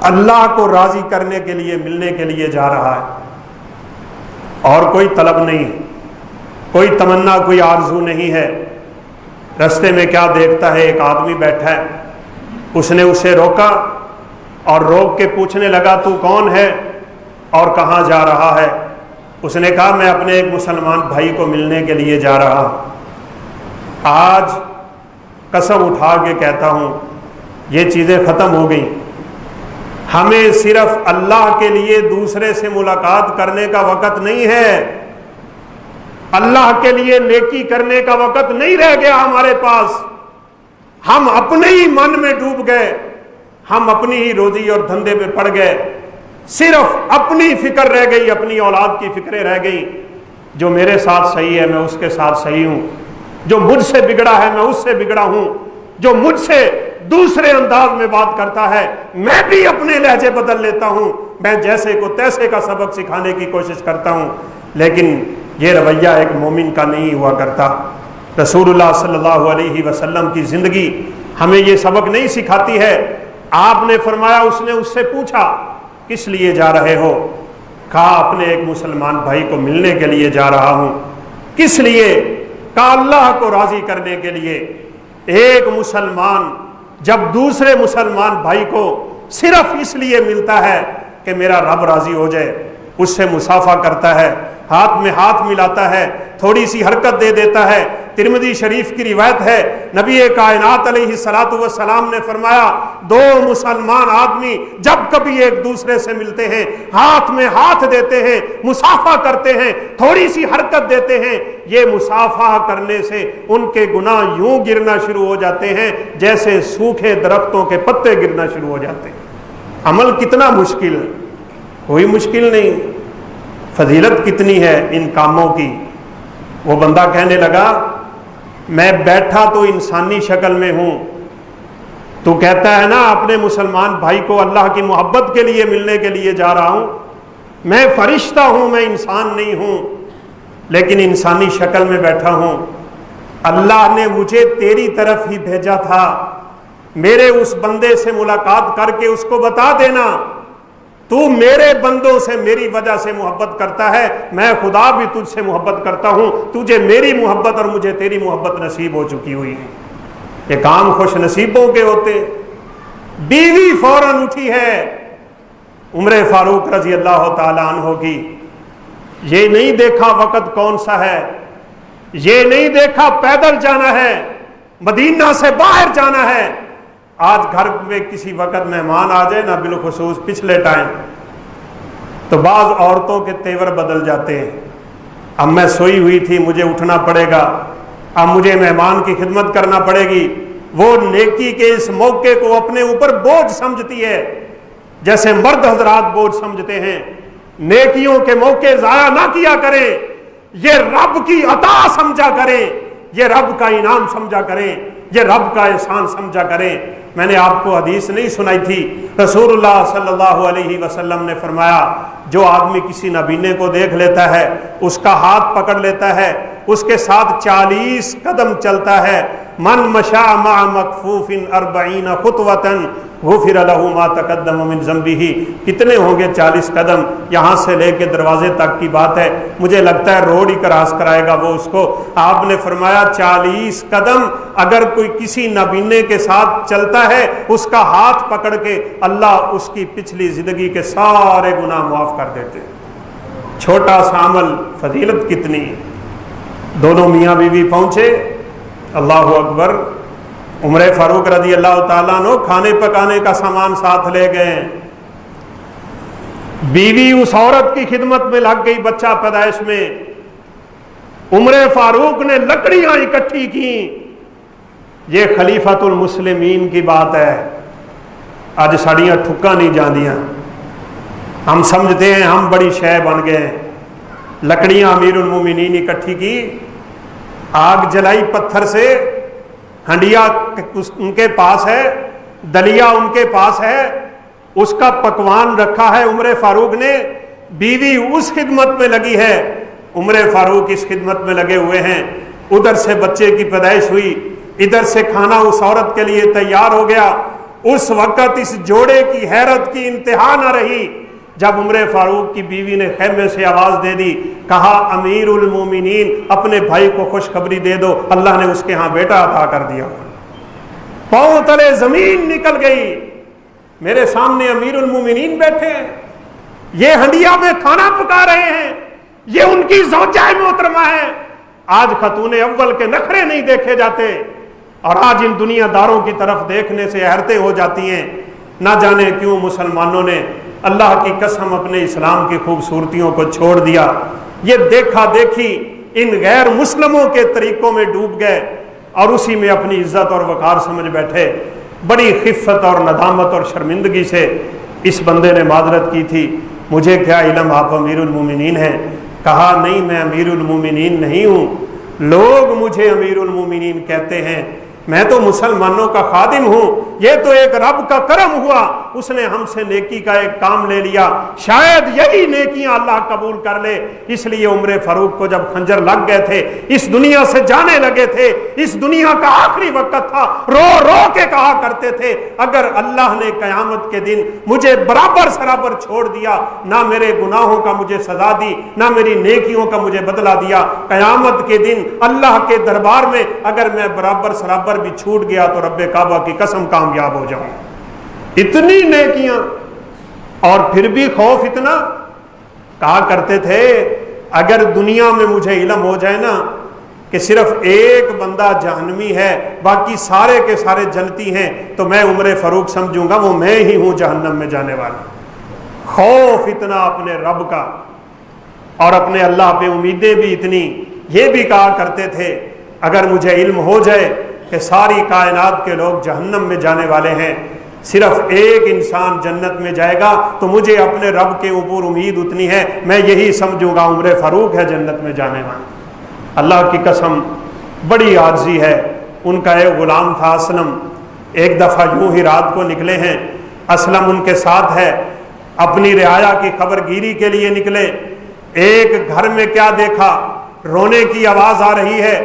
اللہ کو راضی کرنے کے لیے ملنے کے لیے جا رہا ہے، اور کوئی طلب نہیں ہے، کوئی تمنا، کوئی آرزو نہیں ہے۔ رستے میں کیا دیکھتا ہے، ایک آدمی بیٹھا ہے، اس نے اسے روکا اور روک کے پوچھنے لگا تو کون ہے اور کہاں جا رہا ہے؟ اس نے کہا میں اپنے ایک مسلمان بھائی کو ملنے کے لیے جا رہا ہوں۔ آج قسم اٹھا کے کہتا ہوں یہ چیزیں ختم ہو گئیں. ہمیں صرف اللہ کے لیے دوسرے سے ملاقات کرنے کا وقت نہیں ہے، اللہ کے لیے نیکی کرنے کا وقت نہیں رہ گیا ہمارے پاس. ہم اپنے ہی من میں ڈوب گئے، ہم اپنی ہی روزی اور دھندے پہ پڑ گئے، صرف اپنی فکر رہ گئی، اپنی اولاد کی فکریں رہ گئی. جو میرے ساتھ صحیح ہے میں اس کے ساتھ صحیح ہوں، جو مجھ سے بگڑا ہے میں اس سے بگڑا ہوں، جو مجھ سے دوسرے انداز میں بات کرتا ہے میں بھی اپنے لہجے بدل لیتا ہوں، میں جیسے کو تیسے کا سبق سکھانے کی کوشش کرتا ہوں. لیکن یہ رویہ ایک مومن کا نہیں ہوا کرتا. رسول اللہ صلی اللہ علیہ وسلم کی زندگی ہمیں یہ سبق نہیں سکھاتی ہے. آپ نے فرمایا، اس نے اس سے پوچھا کس لیے جا رہے ہو؟ کہا اپنے ایک مسلمان بھائی کو ملنے کے لیے جا رہا ہوں. کس لیے؟ کہا اللہ کو راضی کرنے کے لیے. ایک مسلمان جب دوسرے مسلمان بھائی کو صرف اس لیے ملتا ہے کہ میرا رب راضی ہو جائے، اس سے مصافحہ کرتا ہے، ہاتھ میں ہاتھ ملاتا ہے، تھوڑی سی حرکت دے دیتا ہے. ترمذی شریف کی روایت ہے، نبی کائنات علیہ الصلوۃ والسلام نے فرمایا دو مسلمان آدمی جب کبھی ایک دوسرے سے ملتے ہیں، ہاتھ میں ہاتھ دیتے ہیں، مصافحہ کرتے ہیں، تھوڑی سی حرکت دیتے ہیں، یہ مصافحہ کرنے سے ان کے گناہ یوں گرنا شروع ہو جاتے ہیں جیسے سوکھے درختوں کے پتے گرنا شروع ہو جاتے ہیں. عمل کتنا مشکل ہے، کوئی مشکل نہیں. فضیلت کتنی ہے ان کاموں کی. وہ بندہ کہنے لگا میں بیٹھا تو انسانی شکل میں ہوں، تو کہتا ہے نا اپنے مسلمان بھائی کو اللہ کی محبت کے لیے ملنے کے لیے جا رہا ہوں. میں فرشتہ ہوں، میں انسان نہیں ہوں، لیکن انسانی شکل میں بیٹھا ہوں. اللہ نے مجھے تیری طرف ہی بھیجا تھا، میرے اس بندے سے ملاقات کر کے اس کو بتا دینا تو میرے بندوں سے میری وجہ سے محبت کرتا ہے، میں خدا بھی تجھ سے محبت کرتا ہوں، تجھے میری محبت اور مجھے تیری محبت نصیب ہو چکی ہوئی ہے. یہ کام خوش نصیبوں کے ہوتے. بیوی فوراً اٹھی ہے عمر فاروق رضی اللہ تعالیٰ عنہ کی. یہ نہیں دیکھا وقت کون سا ہے، یہ نہیں دیکھا پیدل جانا ہے، مدینہ سے باہر جانا ہے. آج گھر میں کسی وقت مہمان آ جائے نا، بالخصوص پچھلے ٹائم، تو بعض عورتوں کے تیور بدل جاتے ہیں. اب میں سوئی ہوئی تھی، مجھے اٹھنا پڑے گا، اب مجھے مہمان کی خدمت کرنا پڑے گی. وہ نیکی کے اس موقع کو اپنے اوپر بوجھ سمجھتی ہے، جیسے مرد حضرات بوجھ سمجھتے ہیں. نیکیوں کے موقع ضائع نہ کیا کریں، یہ رب کی عطا سمجھا کریں، یہ رب کا انعام سمجھا کریں، یہ رب کا احسان سمجھا کریں. میں نے آپ کو حدیث نہیں سنائی تھی، رسول اللہ صلی اللہ علیہ وسلم نے فرمایا جو آدمی کسی نابینے کو دیکھ لیتا ہے، اس کا ہاتھ پکڑ لیتا ہے، اس کے ساتھ 40 قدم چلتا ہے، من مشى مع مکفوف 40 خطوة غفر له ما تقدم من ذنبه. کتنے ہوں گے 40 قدم؟ یہاں سے لے کے دروازے تک کی بات ہے، مجھے لگتا ہے روڈ ہی کراس کرائے گا وہ اس کو. آپ نے فرمایا 40 قدم اگر کوئی کسی نابینے کے ساتھ چلتا ہے، اس کا ہاتھ پکڑ کے اللہ اس کی پچھلی زندگی کے سارے گناہ معاف کر دیتے. چھوٹا سا عمل، فضیلت کتنی. دونوں میاں بیوی پہنچے، اللہ اکبر. عمر فاروق رضی اللہ تعالیٰ عنہ کھانے پکانے کا سامان ساتھ لے گئے. بیوی اس عورت کی خدمت میں لگ گئی بچہ پیدائش میں. عمر فاروق نے لکڑیاں اکٹھی کی. یہ خلیفۃ المسلمین کی بات ہے. اج ساڑیاں ٹھکا نہیں جاندیاں، ہم سمجھتے ہیں ہم بڑی شے بن گئے. لکڑیاں امیر المومنین اکٹھی کی، آگ جلائی پتھر سے، ہنڈیا ان کے پاس ہے، دلیا ان کے پاس ہے، اس کا پکوان رکھا ہے عمر فاروق نے. بیوی اس خدمت میں لگی ہے، عمر فاروق اس خدمت میں لگے ہوئے ہیں. ادھر سے بچے کی پیدائش ہوئی، ادھر سے کھانا اس عورت کے لیے تیار ہو گیا. اس وقت اس جوڑے کی حیرت کی انتہا نہ رہی جب عمر فاروق کی بیوی نے خیمے سے آواز دے دی، کہا امیر المومنین اپنے بھائی کو خوشخبری دے دو، اللہ نے اس کے ہاں بیٹا عطا کر دیا. پاؤں تلے زمین نکل گئی. میرے سامنے امیر المومنین بیٹھے ہیں، یہ ہنڈیا میں کھانا پکا رہے ہیں، یہ ان کی زوجہ محترمہ ہے. آج خاتون اول کے نخرے نہیں دیکھے جاتے، اور آج ان دنیا داروں کی طرف دیکھنے سے حیرتیں ہو جاتی ہیں۔ نہ جانے کیوں مسلمانوں نے اللہ کی قسم اپنے اسلام کی خوبصورتیوں کو چھوڑ دیا، یہ دیکھا دیکھی ان غیر مسلموں کے طریقوں میں ڈوب گئے اور اسی میں اپنی عزت اور وقار سمجھ بیٹھے۔ بڑی خفت اور ندامت اور شرمندگی سے اس بندے نے معذرت کی تھی، مجھے کیا علم آپ امیر المومنین ہیں؟ کہا نہیں، میں امیر المومنین نہیں ہوں، لوگ مجھے امیر المومنین کہتے ہیں، میں تو مسلمانوں کا خادم ہوں، یہ تو ایک رب کا کرم ہوا، اس نے ہم سے نیکی کا ایک کام لے لیا، شاید یہی نیکیاں اللہ قبول کر لے۔ اس لیے عمر فاروق کو جب خنجر لگ گئے تھے، اس دنیا سے جانے لگے تھے، اس دنیا کا آخری وقت تھا، رو رو کے کہا کرتے تھے اگر اللہ نے قیامت کے دن مجھے برابر سرابر چھوڑ دیا، نہ میرے گناہوں کا مجھے سزا دی، نہ میری نیکیوں کا مجھے بدلہ دیا، قیامت کے دن اللہ کے دربار میں اگر میں برابر سرابر بھی چھوٹ گیا تو رب کعبہ کی قسم کامیاب ہو جاؤں۔ اتنی نیکیاں اور پھر بھی خوف اتنا، کہا کرتے تھے اگر دنیا میں مجھے علم ہو جائے نا کہ صرف ایک بندہ جہنمی ہے باقی سارے کے سارے جنتی ہیں تو میں عمر فاروق سمجھوں گا وہ میں ہی ہوں جہنم میں جانے والا۔ خوف اتنا اپنے رب کا اور اپنے اللہ پہ امیدیں بھی اتنی، یہ بھی کہا کرتے تھے اگر مجھے علم ہو جائے کہ ساری کائنات کے لوگ جہنم میں جانے والے ہیں، صرف ایک انسان جنت میں جائے گا تو مجھے اپنے رب کے اوپر امید اتنی ہے میں یہی سمجھوں گا عمر فاروق ہے جنت میں جانے والا۔ اللہ کی قسم بڑی عاجزی ہے۔ ان کا ایک غلام تھا اسلم، ایک دفعہ یوں ہی رات کو نکلے ہیں، اسلم ان کے ساتھ ہے، اپنی رعایا کی خبر گیری کے لیے نکلے، ایک گھر میں کیا دیکھا، رونے کی آواز آ رہی ہے،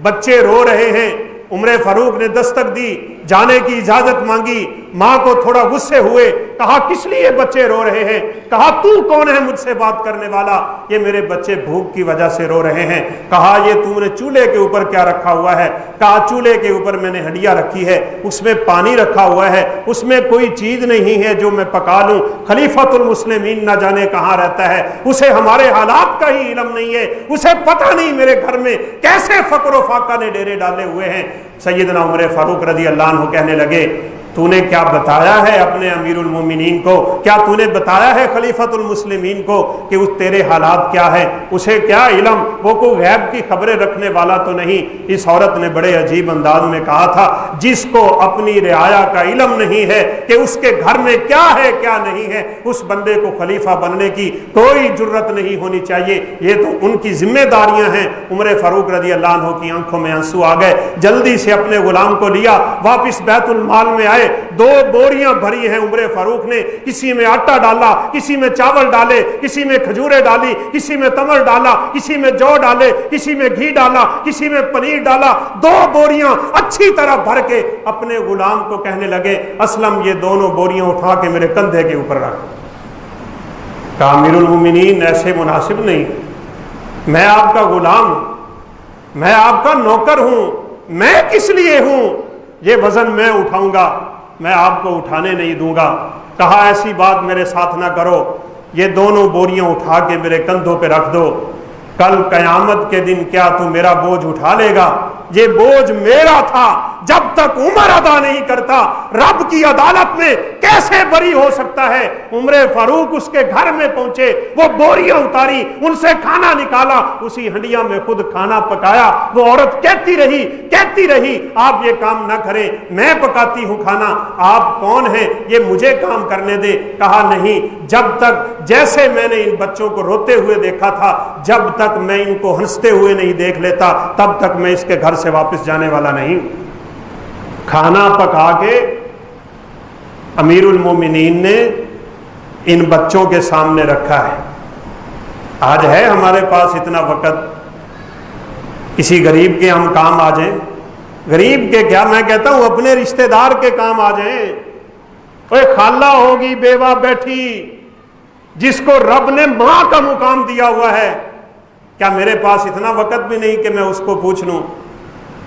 بچے رو رہے ہیں۔ عمر فاروق نے دستک دی، جانے کی اجازت مانگی، ماں کو تھوڑا غصے ہوئے، کہا کس لیے بچے رو رہے ہیں؟ کہا تو کون ہے مجھ سے بات کرنے والا؟ یہ میرے بچے بھوک کی وجہ سے رو رہے ہیں۔ کہا یہ تم نے چولہے کے اوپر کیا رکھا ہوا ہے؟ کہا چولہے کے اوپر میں نے ہنڈیا رکھی ہے، اس میں پانی رکھا ہوا ہے، اس میں کوئی چیز نہیں ہے جو میں پکا لوں، خلیفۃ المسلمین نہ جانے کہاں رہتا ہے، اسے ہمارے حالات کا ہی علم نہیں ہے، اسے پتہ نہیں میرے گھر میں کیسے فقر و فاقہ نے ڈیرے ڈالے ہوئے ہیں۔ سیدنا عمر فاروق رضی اللہ عنہ کہنے لگے تو نے کیا بتایا ہے اپنے امیر المومنین کو؟ کیا تو نے بتایا ہے خلیفۃ المسلمین کو کہ اس تیرے حالات کیا ہے؟ اسے کیا علم؟ وہ کوئی غیب کی خبریں رکھنے والا تو نہیں۔ اس عورت نے بڑے عجیب انداز میں کہا تھا جس کو اپنی رعایا کا علم نہیں ہے کہ اس کے گھر میں کیا ہے کیا نہیں ہے، اس بندے کو خلیفہ بننے کی کوئی جرت نہیں ہونی چاہیے، یہ تو ان کی ذمہ داریاں ہیں۔ عمر فاروق رضی اللہ عنہ کی آنکھوں میں آنسو آ گئے، جلدی سے اپنے غلام کو لیا، واپس بیت المال میں آئے، 2 بوریاں بھری ہیں عمر فاروق نے، کسی میں آٹا ڈالا، کسی میں چاول ڈالے، کسی میں کھجوریں ڈالی، کسی میں تمر ڈالا، کسی میں جو ڈالے، کسی میں گھی ڈالا، کسی میں پنیر ڈالا، 2 بوریاں اچھی طرح بھر کے اپنے غلام کو کہنے لگے اسلم یہ دونوں بوریاں اٹھا کے میرے کندھے کے اوپر رکھ۔ کہا امیر المومنین ایسے مناسب نہیں، میں آپ کا غلام ہوں، میں آپ کا نوکر ہوں، میں کس لیے ہوں یہ وزن میں اٹھاؤں گا، میں آپ کو اٹھانے نہیں دوں گا۔ کہا ایسی بات میرے ساتھ نہ کرو، یہ دونوں بوریاں اٹھا کے میرے کندھوں پہ رکھ دو، کل قیامت کے دن کیا تو میرا بوجھ اٹھا لے گا؟ یہ بوجھ میرا تھا، جب تک عمر ادا نہیں کرتا رب کی عدالت میں کیسے بری ہو سکتا ہے؟ عمر فاروق اس کے گھر میں پہنچے، وہ بوریاں اتاری، ان سے کھانا نکالا، اسی ہنڈیا میں خود کھانا پکایا۔ وہ عورت کہتی رہی آپ یہ کام نہ کریں، میں پکاتی ہوں کھانا، آپ کون ہیں یہ مجھے کام کرنے دے۔ کہا نہیں، جب تک جیسے میں نے ان بچوں کو روتے ہوئے دیکھا تھا، جب تک میں ان کو ہنستے ہوئے نہیں دیکھ لیتا تب تک میں اس کے گھر سے واپس جانے والا نہیں۔ کھانا پکا کے امیر المومنین نے ان بچوں کے سامنے رکھا ہے۔ آج ہے ہمارے پاس اتنا وقت کسی غریب کے ہم کام آ جائیں؟ غریب کے کیا، میں کہتا ہوں اپنے رشتہ دار کے کام آ جائیں۔ اوے خالہ ہوگی بیوہ بیٹھی جس کو رب نے ماں کا مقام دیا ہوا ہے، کیا میرے پاس اتنا وقت بھی نہیں کہ میں اس کو پوچھ لوں،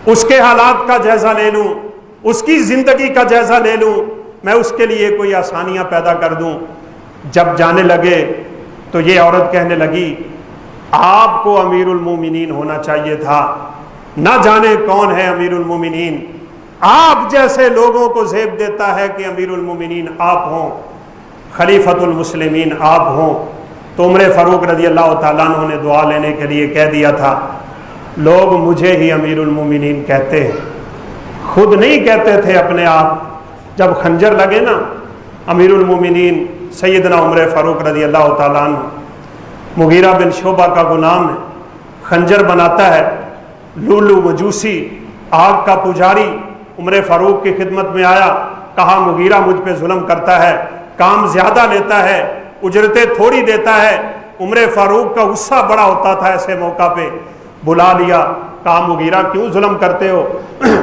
اس کے حالات کا جائزہ لے لوں، اس کی زندگی کا جائزہ لے لوں، میں اس کے لیے کوئی آسانیاں پیدا کر دوں؟ جب جانے لگے تو یہ عورت کہنے لگی آپ کو امیر المومنین ہونا چاہیے تھا، نہ جانے کون ہے امیر المومنین، آپ جیسے لوگوں کو زیب دیتا ہے کہ امیر المومنین آپ ہوں، خلیفۃ المسلمین آپ ہوں۔ تو عمر فاروق رضی اللہ تعالیٰ عنہ نے دعا لینے کے لیے کہہ دیا تھا، لوگ مجھے ہی امیر المومنین کہتے ہیں، خود نہیں کہتے تھے اپنے آپ۔ جب خنجر لگے نا، امیر المومنین سیدنا عمر فاروق رضی اللہ تعالیٰ عنہ، مغیرہ بن شعبہ کا غلام ہے، خنجر بناتا ہے، لولو مجوسی آگ کا پجاری عمر فاروق کی خدمت میں آیا، کہا مغیرہ مجھ پہ ظلم کرتا ہے، کام زیادہ لیتا ہے، اجرتیں تھوڑی دیتا ہے۔ عمر فاروق کا غصہ بڑا ہوتا تھا، ایسے موقع پہ بلا لیا، کہا مغیرہ کیوں ظلم کرتے ہو،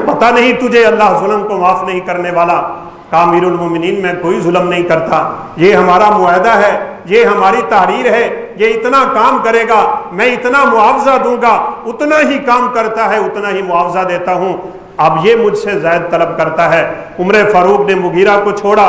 پتہ نہیں تجھے اللہ ظلم کو معاف نہیں کرنے والا؟ کہا امیر المومنین میں کوئی ظلم نہیں کرتا، یہ ہمارا معاہدہ ہے، یہ ہماری تحریر ہے، یہ اتنا کام کرے گا میں اتنا معاوضہ دوں گا، اتنا ہی کام کرتا ہے اتنا ہی معاوضہ دیتا ہوں، اب یہ مجھ سے زائد طلب کرتا ہے۔ عمر فاروق نے مغیرہ کو چھوڑا،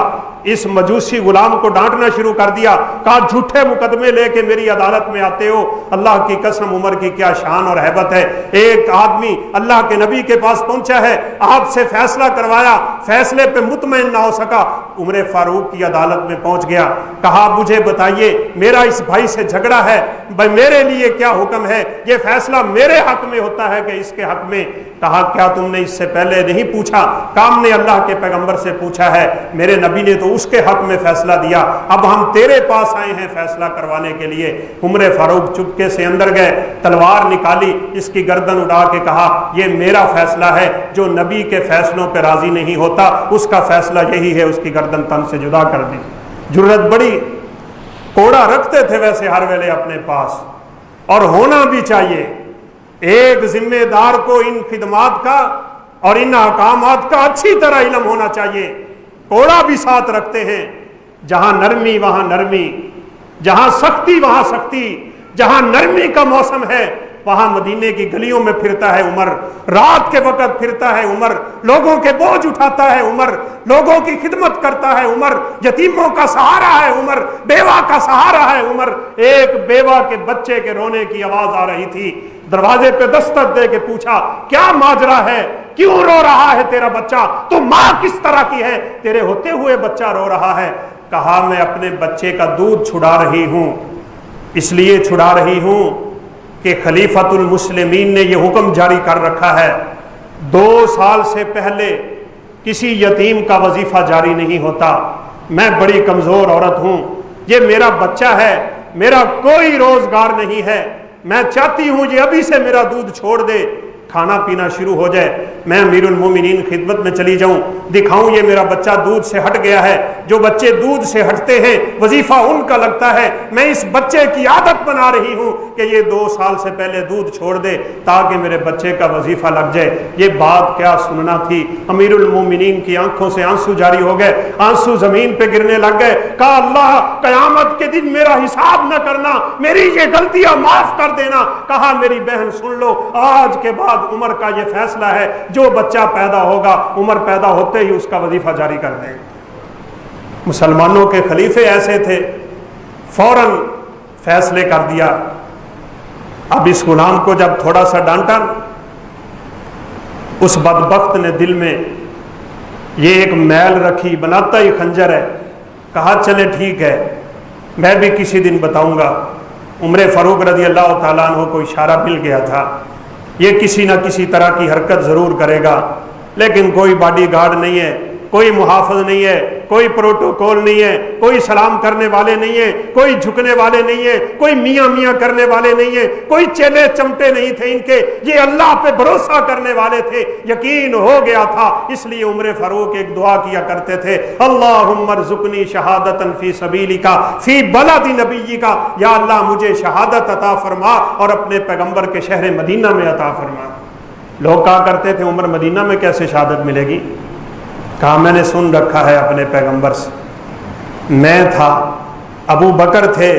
اس مجوسی غلام کو ڈانٹنا شروع کر دیا، کہا جھوٹے مقدمے لے کے میری عدالت میں آتے ہو، اللہ کی قسم عمر کی کیا شان اور ہیبت ہے، ایک آدمی اللہ کے نبی کے پاس پہنچا ہے، آپ سے فیصلہ کروایا، فیصلے پہ مطمئن نہ ہو سکا، عمر فاروق کی عدالت میں پہنچ گیا، کہا مجھے بتائیے میرا اس بھائی سے جھگڑا ہے، بھائی میرے لیے کیا حکم ہے، یہ فیصلہ میرے حق میں ہوتا ہے کہ اس کے حق میں؟ کہا کیا تم نے اس سے پہلے نہیں پوچھا؟ کام نے اللہ کے پیغمبر سے پوچھا ہے، میرے نبی نے تو اس کے حق میں فیصلہ دیا، اب ہم تیرے پاس آئے ہیں فیصلہ کروانے کے لیے۔ عمر فاروق چپکے سے اندر گئے، تلوار نکالی، اس کی گردن اڑا کے کہا یہ میرا فیصلہ ہے، جو نبی کے فیصلوں پہ راضی نہیں ہوتا اس کا فیصلہ یہی ہے، اس کی گردن تن سے جدا کر دی۔ جرت بڑی، کوڑا رکھتے تھے ویسے ہر ویلے اپنے پاس، اور ہونا بھی چاہیے۔ ایک ذمہ دار کو ان خدمات کا اور ان احکامات کا اچھی طرح علم ہونا چاہیے، کوڑا بھی ساتھ رکھتے ہیں، جہاں نرمی وہاں نرمی، جہاں سختی وہاں سختی، جہاں نرمی کا موسم ہے وہاں مدینے کی گلیوں میں پھرتا ہے عمر، رات کے وقت پھرتا ہے عمر، لوگوں کے بوجھ اٹھاتا ہے عمر، لوگوں کی خدمت کرتا ہے عمر، یتیموں کا سہارا ہے عمر، بیوہ کا سہارا ہے عمر۔ ایک بیوہ کے بچے کے رونے کی آواز آ رہی تھی، دروازے پہ دستک دے کے پوچھا کیا ماجرا ہے، کیوں رو رہا ہے تیرا بچہ، تو ماں کس طرح کی ہے، تیرے ہوتے ہوئے بچہ رو رہا ہے؟ کہا میں اپنے بچے کا دودھ چھڑا رہی ہوں، اس لیے چھڑا رہی ہوں کہ خلیفۃ المسلمین نے یہ حکم جاری کر رکھا ہے 2 سال سے پہلے کسی یتیم کا وظیفہ جاری نہیں ہوتا۔ میں بڑی کمزور عورت ہوں، یہ میرا بچہ ہے، میرا کوئی روزگار نہیں ہے، میں چاہتی ہوں یہ ابھی سے میرا دودھ چھوڑ دے، کھانا پینا شروع ہو جائے، میں امیر المومنین خدمت میں چلی جاؤں، دکھاؤں یہ میرا بچہ دودھ سے ہٹ گیا ہے۔ جو بچے دودھ سے ہٹتے ہیں وظیفہ ان کا لگتا ہے، میں اس بچے کی عادت بنا رہی ہوں کہ یہ 2 سال سے پہلے دودھ چھوڑ دے تاکہ میرے بچے کا وظیفہ لگ جائے۔ یہ بات کیا سننا تھی، امیر المومنین کی آنکھوں سے آنسو جاری ہو گئے، آنسو زمین پہ گرنے لگ گئے، کہا اللہ قیامت کے دن میرا حساب نہ کرنا، میری یہ غلطیاں معاف کر دینا۔ کہا میری بہن سن لو، آج کے بعد عمر کا یہ فیصلہ ہے، جو بچہ پیدا ہوگا عمر پیدا ہوتے ہی اس کا وظیفہ جاری کر دیں۔ مسلمانوں کے خلیفے ایسے تھے، فوراً فیصلے کر دیا۔ اب اس غلام کو جب تھوڑا سا ڈانٹا، اس بدبخت نے دل میں یہ ایک میل رکھی، بناتا ہی خنجر ہے، کہا چلے ٹھیک ہے میں بھی کسی دن بتاؤں گا۔ عمر فاروق رضی اللہ تعالیٰ عنہ کو اشارہ مل گیا تھا، یہ کسی نہ کسی طرح کی حرکت ضرور کرے گا، لیکن کوئی باڈی گارڈ نہیں ہے، کوئی محافظ نہیں ہے، کوئی پروٹوکول نہیں ہے، کوئی سلام کرنے والے نہیں ہیں، کوئی جھکنے والے نہیں ہیں، کوئی میاں میاں کرنے والے نہیں ہیں، کوئی چیلے چمٹے نہیں تھے ان کے، یہ اللہ پہ بھروسہ کرنے والے تھے۔ یقین ہو گیا تھا، اس لیے عمر فاروق ایک دعا کیا کرتے تھے، اللہم ارزقنی شہادتا فی سبیلک فی بلد نبیک، یا اللہ مجھے شہادت عطا فرما اور اپنے پیغمبر کے شہر مدینہ میں عطا فرما۔ لوگ کہا کرتے تھے عمر مدینہ میں کیسے شہادت ملے گی؟ کہا میں نے سن رکھا ہے اپنے پیغمبر سے، میں تھا، ابو بکر تھے،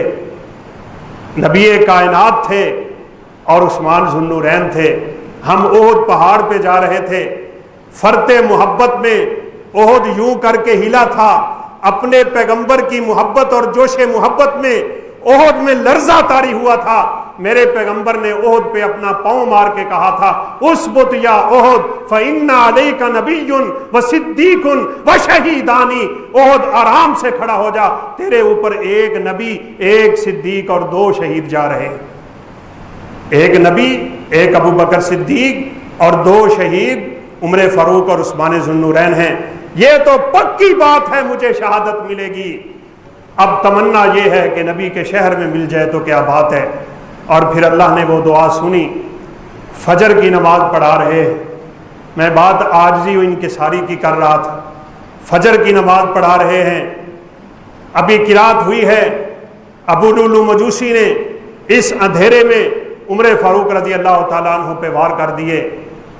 نبی کائنات تھے، اور عثمان ذو النورین تھے، ہم احد پہاڑ پہ جا رہے تھے، فرط محبت میں احد یوں کر کے ہلا تھا، اپنے پیغمبر کی محبت اور جوش محبت میں احد میں لرزہ طاری ہوا تھا، میرے پیغمبر نے احد پہ اپنا پاؤں مار کے کہا تھا اسبت یا احد فإن علیک نبی و صدیق و شہیدانی، احد آرام سے کھڑا ہو جا، تیرے اوپر ایک نبی، ایک صدیق اور 2 شہید جا رہے ہیں۔ ایک نبی، ایک ابو بکر صدیق اور 2 شہید عمر فاروق اور عثمان ذو النورین ہیں۔ یہ تو پکی بات ہے مجھے شہادت ملے گی، اب تمنا یہ ہے کہ نبی کے شہر میں مل جائے تو کیا بات ہے۔ اور پھر اللہ نے وہ دعا سنی، فجر کی نماز پڑھا رہے ہیں، میں بات عاجزی و انکساری کی کر رہا تھا، فجر کی نماز پڑھا رہے ہیں، ابھی قرات ہوئی ہے، ابو لولو مجوسی نے اس اندھیرے میں عمر فاروق رضی اللہ تعالیٰ عنہ پہ وار کر دیے،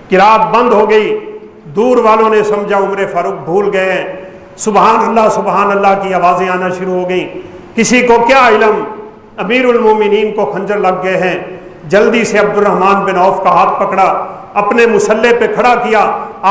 قرات بند ہو گئی، دور والوں نے سمجھا عمر فاروق بھول گئے ہیں، سبحان اللہ کی آوازیں آنا شروع ہو گئیں۔ کسی کو کیا علم امیر المومنین کو خنجر لگ گئے ہیں، جلدی سے عبد الرحمن بن عوف کا ہاتھ پکڑا، اپنے مسلح پہ کھڑا کیا،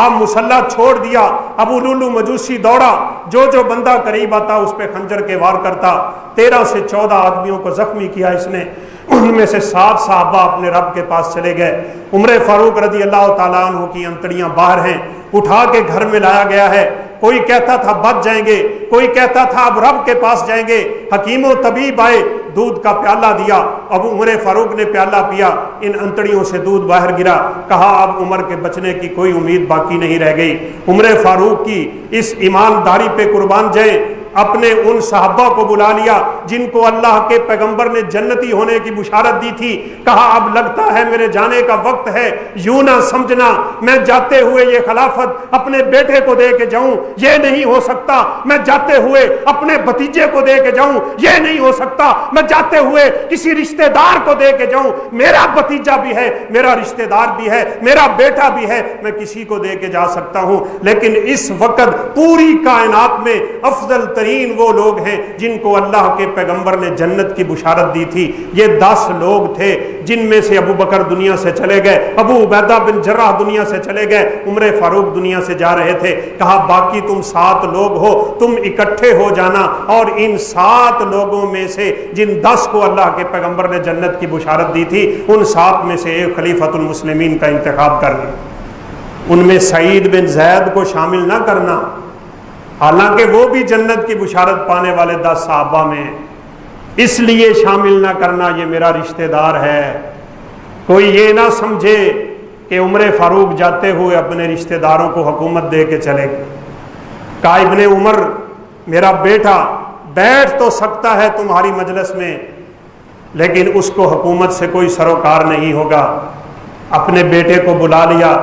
آپ مسلح چھوڑ دیا، ابو لولو مجوسی دوڑا، جو بندہ قریب آتا اس پہ خنجر کے وار کرتا، 13 سے 14 آدمیوں کو زخمی کیا اس نے، ان میں سے 7 صحابہ اپنے رب کے پاس چلے گئے۔ عمر فاروق رضی اللہ تعالیٰ عنہ کی انتڑیاں باہر ہیں، اٹھا کے گھر میں لایا گیا ہے، کوئی کہتا تھا بچ جائیں گے، کوئی کہتا تھا اب رب کے پاس جائیں گے، حکیم و طبیب آئے، دودھ کا پیالہ دیا، اب عمر فاروق نے پیالہ پیا، ان انتڑیوں سے دودھ باہر گرا، کہا اب عمر کے بچنے کی کوئی امید باقی نہیں رہ گئی۔ عمر فاروق کی اس ایمانداری پہ قربان جائیں، اپنے ان صحابہ کو بلا لیا جن کو اللہ کے پیغمبر نے جنتی ہونے کی بشارت دی تھی، کہا اب لگتا ہے میرے جانے کا وقت ہے، یوں نہ سمجھنا میں جاتے ہوئے یہ خلافت اپنے بیٹے کو دے کے جاؤں، یہ نہیں ہو سکتا، میں جاتے ہوئے اپنے بھتیجے کو دے کے جاؤں، یہ نہیں ہو سکتا، میں جاتے ہوئے کسی رشتہ دار کو دے کے جاؤں، میرا بھتیجا بھی ہے، میرا رشتہ دار بھی ہے، میرا بیٹا بھی ہے، میں کسی کو دے کے جا سکتا ہوں، لیکن اس وقت پوری کائنات میں افضل وہ لوگ ہیں جن کو اللہ کے پیغمبر نے جنت کی بشارت دی تھی، یہ 10 لوگ تھے، جن میں سے ابو بکر دنیا سے چلے گئے، ابو عبیدہ بن جراح دنیا سے چلے گئے، عمر فاروق دنیا سے جا رہے تھے، کہا باقی تم 7 لوگ ہو، تم اکٹھے ہو جانا اور ان 7 لوگوں میں سے جن 10 کو اللہ کے پیغمبر نے جنت کی بشارت دی تھی، ان 7 میں سے ایک خلیفۃ المسلمین کا انتخاب کرنا، ان میں سعید بن زید کو شامل نہ کرنا، حالانکہ وہ بھی جنت کی بشارت پانے والے 10 صحابہ میں، اس لیے شامل نہ کرنا، یہ میرا رشتہ دار ہے۔ کوئی یہ نہ سمجھے کہ عمر فاروق جاتے ہوئے اپنے رشتہ داروں کو حکومت دے کے چلے گئے، کہا ابن عمر میرا بیٹا بیٹھ تو سکتا ہے تمہاری مجلس میں، لیکن اس کو حکومت سے کوئی سروکار نہیں ہوگا۔ اپنے بیٹے کو بلا لیا،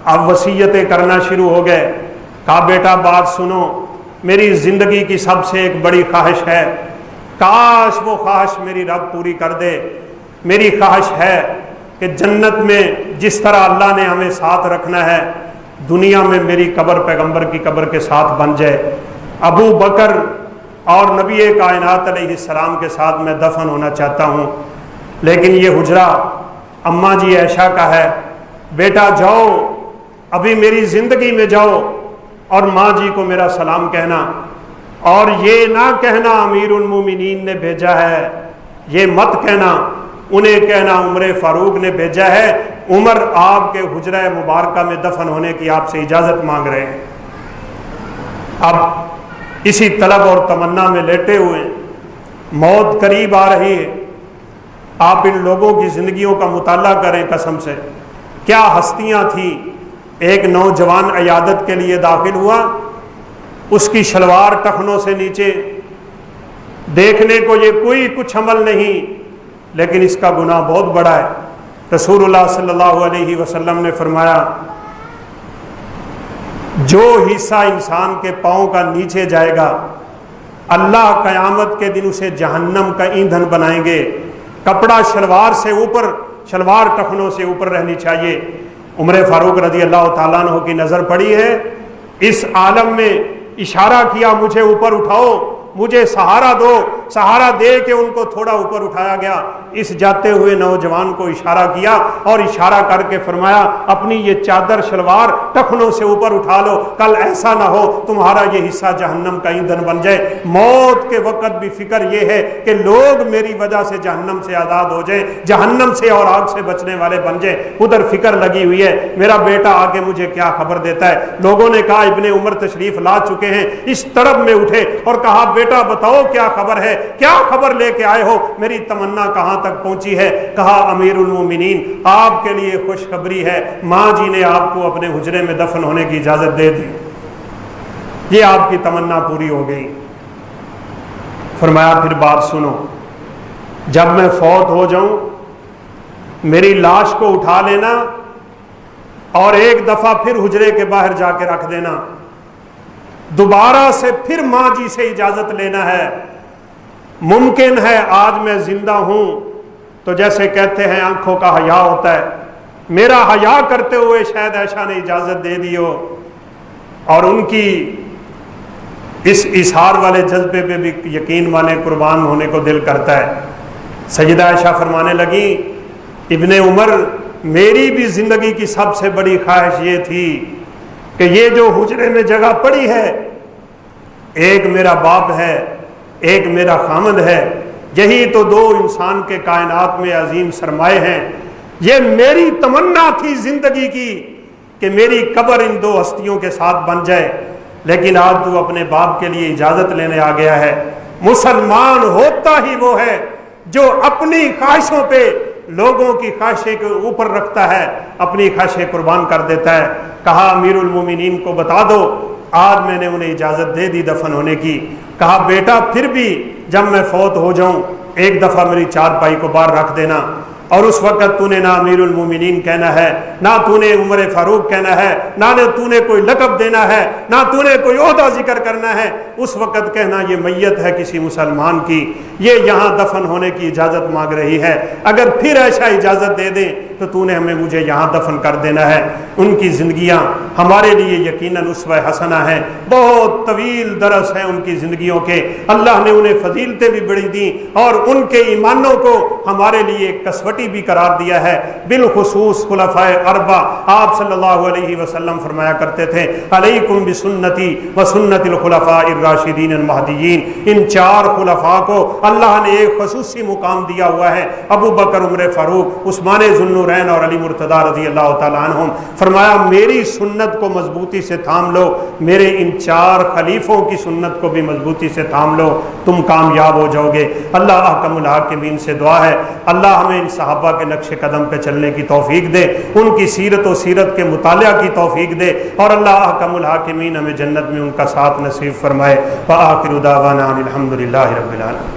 اب وصیتیں کرنا شروع ہو گئے، کہا بیٹا بات سنو، میری زندگی کی سب سے ایک بڑی خواہش ہے، کاش وہ خواہش میری رب پوری کر دے، میری خواہش ہے کہ جنت میں جس طرح اللہ نے ہمیں ساتھ رکھنا ہے، دنیا میں میری قبر پیغمبر کی قبر کے ساتھ بن جائے، ابو بکر اور نبی کائنات علیہ السلام کے ساتھ میں دفن ہونا چاہتا ہوں، لیکن یہ حجرہ اماں جی عائشہ کا ہے، بیٹا جاؤ ابھی میری زندگی میں جاؤ اور ماں جی کو میرا سلام کہنا، اور یہ نہ کہنا امیر المومنین نے بھیجا ہے، یہ مت کہنا، انہیں کہنا عمر فاروق نے بھیجا ہے، عمر آپ کے حجرہ مبارکہ میں دفن ہونے کی آپ سے اجازت مانگ رہے ہیں۔ اب اسی طلب اور تمنا میں لیٹے ہوئے، موت قریب آ رہی ہے، آپ ان لوگوں کی زندگیوں کا مطالعہ کریں، قسم سے کیا ہستیاں تھیں۔ ایک نوجوان عیادت کے لیے داخل ہوا، اس کی شلوار ٹخنوں سے نیچے، دیکھنے کو یہ کوئی کچھ عمل نہیں، لیکن اس کا گناہ بہت بڑا ہے۔ رسول اللہ صلی اللہ علیہ وسلم نے فرمایا جو حصہ انسان کے پاؤں کا نیچے جائے گا اللہ قیامت کے دن اسے جہنم کا ایندھن بنائیں گے، کپڑا شلوار سے اوپر، شلوار ٹخنوں سے اوپر رہنی چاہیے۔ عمر فاروق رضی اللہ تعالیٰ عنہ کی نظر پڑی ہے اس عالم میں، اشارہ کیا مجھے اوپر اٹھاؤ، مجھے سہارا دو، سہارا دے کے ان کو تھوڑا اوپر اٹھایا گیا، اس جاتے ہوئے نوجوان کو اشارہ کیا اور اشارہ کر کے فرمایا اپنی یہ چادر شلوار ٹخنوں سے اوپر اٹھا لو، کل ایسا نہ ہو تمہارا یہ حصہ جہنم کا ایندھن بن جائے۔ موت کے وقت بھی فکر یہ ہے کہ لوگ میری وجہ سے جہنم سے آزاد ہو جائیں، جہنم سے اور آگ سے بچنے والے بن جائیں، ادھر فکر لگی ہوئی ہے میرا بیٹا آ کے مجھے کیا خبر دیتا ہے۔ لوگوں نے کہا ابن عمر تشریف لا چکے ہیں، اس طرف میں اٹھے اور کہا بیٹا بتاؤ کیا خبر ہے، کیا خبر لے کے آئے ہو، میری تمنا کہاں تک پہنچی ہے؟ کہا امیر المومنین آپ کے لیے خوشخبری ہے، ماں جی نے آپ کو اپنے حجرے میں دفن ہونے کی اجازت دے دی، یہ آپ کی تمنا پوری ہو گئی۔ فرمایا پھر بات سنو، جب میں فوت ہو جاؤں میری لاش کو اٹھا لینا اور ایک دفعہ پھر حجرے کے باہر جا کے رکھ دینا، دوبارہ سے پھر ماں جی سے اجازت لینا ہے۔ ممکن ہے آج میں زندہ ہوں تو جیسے کہتے ہیں آنکھوں کا حیا ہوتا ہے، میرا حیا کرتے ہوئے شاید عائشہ نے اجازت دے دی ہو، اور ان کی اس اظہار والے جذبے پہ بھی یقین مانے قربان ہونے کو دل کرتا ہے۔ سیدہ عائشہ فرمانے لگی ابن عمر میری بھی زندگی کی سب سے بڑی خواہش یہ تھی کہ یہ جو حجرے میں جگہ پڑی ہے، ایک میرا باپ ہے ایک میرا خامد ہے، یہی تو دو انسان کے کائنات میں عظیم سرمایہ ہیں، یہ میری تمنا تھی زندگی کی کہ میری قبر ان دو ہستیوں کے ساتھ بن جائے، لیکن آج تو اپنے باپ کے لیے اجازت لینے آ گیا ہے۔ مسلمان ہوتا ہی وہ ہے جو اپنی خواہشوں پہ لوگوں کی خواہشیں کے اوپر رکھتا ہے، اپنی خواہشیں قربان کر دیتا ہے۔ کہا امیر المومنین کو بتا دو آج میں نے انہیں اجازت دے دی دفن ہونے کی۔ کہا بیٹا پھر بھی جب میں فوت ہو جاؤں ایک دفعہ میری چارپائی کو باہر رکھ دینا، اور اس وقت تو نے نہ امیر المومنین کہنا ہے، نہ تو نے عمر فاروق کہنا ہے، نہ تو نے کوئی لقب دینا ہے، نہ تو نے کوئی عہدہ ذکر کرنا ہے، اس وقت کہنا یہ میت ہے کسی مسلمان کی، یہ یہاں دفن ہونے کی اجازت مانگ رہی ہے، اگر پھر ایسا اجازت دے دیں تو تو نے ہمیں مجھے یہاں دفن کر دینا ہے۔ ان کی زندگیاں ہمارے لیے یقیناً اسوہ حسنہ ہیں، بہت طویل درس ہیں ان کی زندگیوں کے، اللہ نے انہیں فضیلتیں بھی بڑی دیں اور ان کے ایمانوں کو ہمارے لیے ایک کسوٹی بھی قرار دیا ہے۔ بالخصوص خلفائے اربع، آپ صلی اللہ علیہ وسلم فرمایا کرتے تھے علیکم بسنتی و سنت الخلفاء الراشدین المہدیین، ان چار خلفاء کو اللہ نے ایک خصوصی مقام دیا ہوا ہے، ابو بکر، عمر فاروق، عثمان ذو النورین اور علی مرتضیٰ رضی اللہ تعالیٰ عنہم۔ فرمایا میری سنت کو مضبوطی سے تھام لو، میرے ان چار خلیفوں کی سنت کو بھی مضبوطی سے تھام لو، تم کامیاب ہو جاؤ گے۔ اللہ احکم الحاکمین سے دعا ہے اللہ ہمیں ان صحابہ کے نقش قدم پہ چلنے کی توفیق دے، ان کی سیرت و سیرت کے مطالعہ کی توفیق دے، اور اللہ احکم الحاکمین ہمیں جنت میں ان کا ساتھ نصیب فرمائے۔ وآخر دعوانا الحمد للہ رب العالمین۔